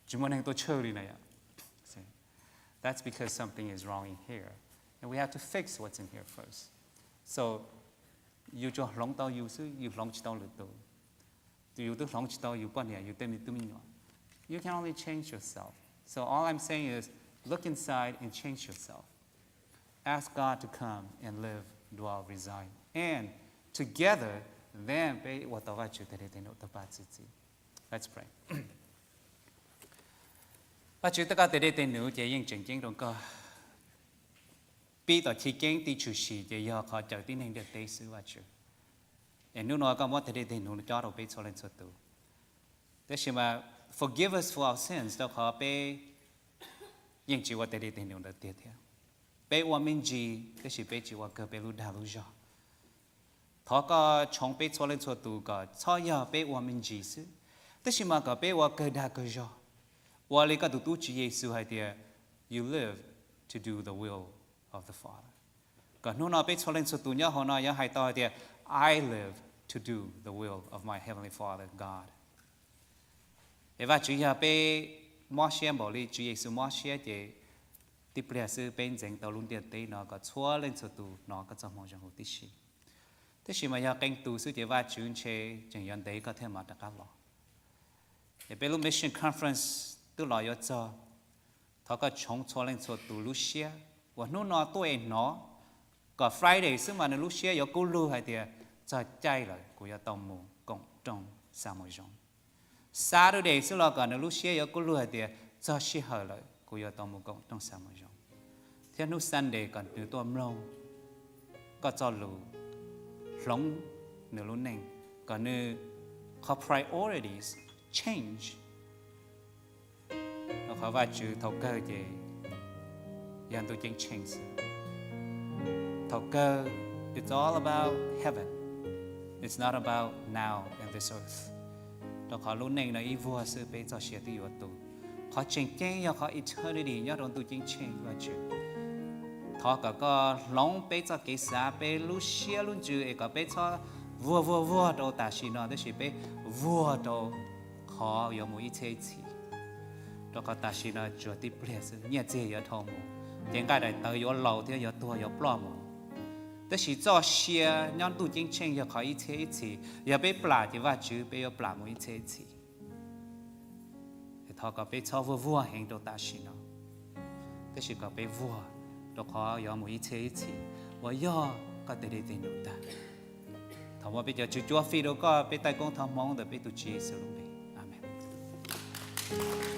chỉ muốn hành tôi chơi đi này. That's because something is wrong in here, and we have to fix what's in here first. So, you cho lòng tao you sư, you lòng chỉ tao lựa tao. You tức lòng chỉ tao you bao nhiêu, you tên mình tự mình nhỏ. You can only change yourself. So all I'm saying is, look inside and change yourself. Ask God to come and live, dwell, reside, and together, then be what the virtue that they know the bad city. Let's pray. Và chúng ta có thể đến nữa để yên chỉnh trong cơ. Bị tỏ chi kiến thì chủ sĩ để giờ họ trở tin hành được tế sư và chủ. Và nếu nói có một thể đến nữa cho đầu bế cho lên số tù. Thế mà forgive us for our sins đó họ bế yên chỉ qua thể đến nữa được tiếp theo. Bế qua mình gì thế chỉ bế chỉ qua cơ bế lưu đà lưu do. Họ có chống bế cho lên số tù có cho giờ bế qua mình gì sư. Thế nhưng mà có béว่าเกิดได้ก็ยอว่าเลยก็ตุตุจีเยซูให้เดีย you live to do the will of the Father ก็นู่นเอาไปชนสุดตุญญาหัวหน้ายังให้ต่อเดีย I live to do the will of my heavenly Father God เอว่าจียาไปมอเชียบอกเลยจีเยซูมอเชียเจที่เปลี่ยนซื้อเป็นเจงตอลุนเดียนตีนอก็ชัวเล่นสุดตุนอก็จะมองจังหูติชีแต่ชิมายาเก่งตูซื้อเจว่าจุนเชจังยันเดย์ก็เทมาตะกันหรอไปรู้ mission conference ตัวลอยจ่อเขาก็ชงชัวเล่นชัวตูลูเซียว่านู่นนอตัวเองเนาะก็ Friday ซึ่งมาในลูเซียยกูรู้ให้เดียจะใจเลยกูจะต้องมูกงจงสามจง Saturday ซึ่งเราก็ในลูเซียยกูรู้ให้เดียจะเชื่อเลยกูจะต้องมูกงจงสามจงเที่ยนู้ Sunday ก่อนในตัวมงก็จะรู้หลงในรุ่นหนึ่งก็ในเขา priorities change แล้วเขาว่าชื่อทอกเกอร์เจยันตัวจริง change ทอกเกอร์ it's all about heaven it's not about now and this earth แล้วเขารุ่นหนึ่งในอีวัวซื้อไปจะเสียที่อยู่ตัวเขาจริงจริงเขา eternity ยอดโดนตัวจริง change ว่าชื่อทอก็หลงไปจะกิสาไปลุเชียลุนจือเอกไปจะวัวโดตาชินอได้สิไปวัวโดขอ有冇一切一起แล้วก็ตาชินอจวดที่เปลี่ยนเนี่ยเจียทองมูยังไงได้เตย有老ที่有ตัว有ปลอมแต่สิจ่อเชียย้อนตู้จริงเช่นอยากขอ一切一起อย่าไปปลาที่ว่าจือไป有ปลา冇一切一起ทอก็ไปชอบวัวเห็นโดตาชินอแต่สิก็ไปวัวเราขอ有冇一切一起ว่าย่อก็ได้ได้หนุนตาถามว่าไปเจอจุดจั่วฟีแล้วก็ไปใต้กองทำมองแต่ไปตุจีสรุปไปอาเมน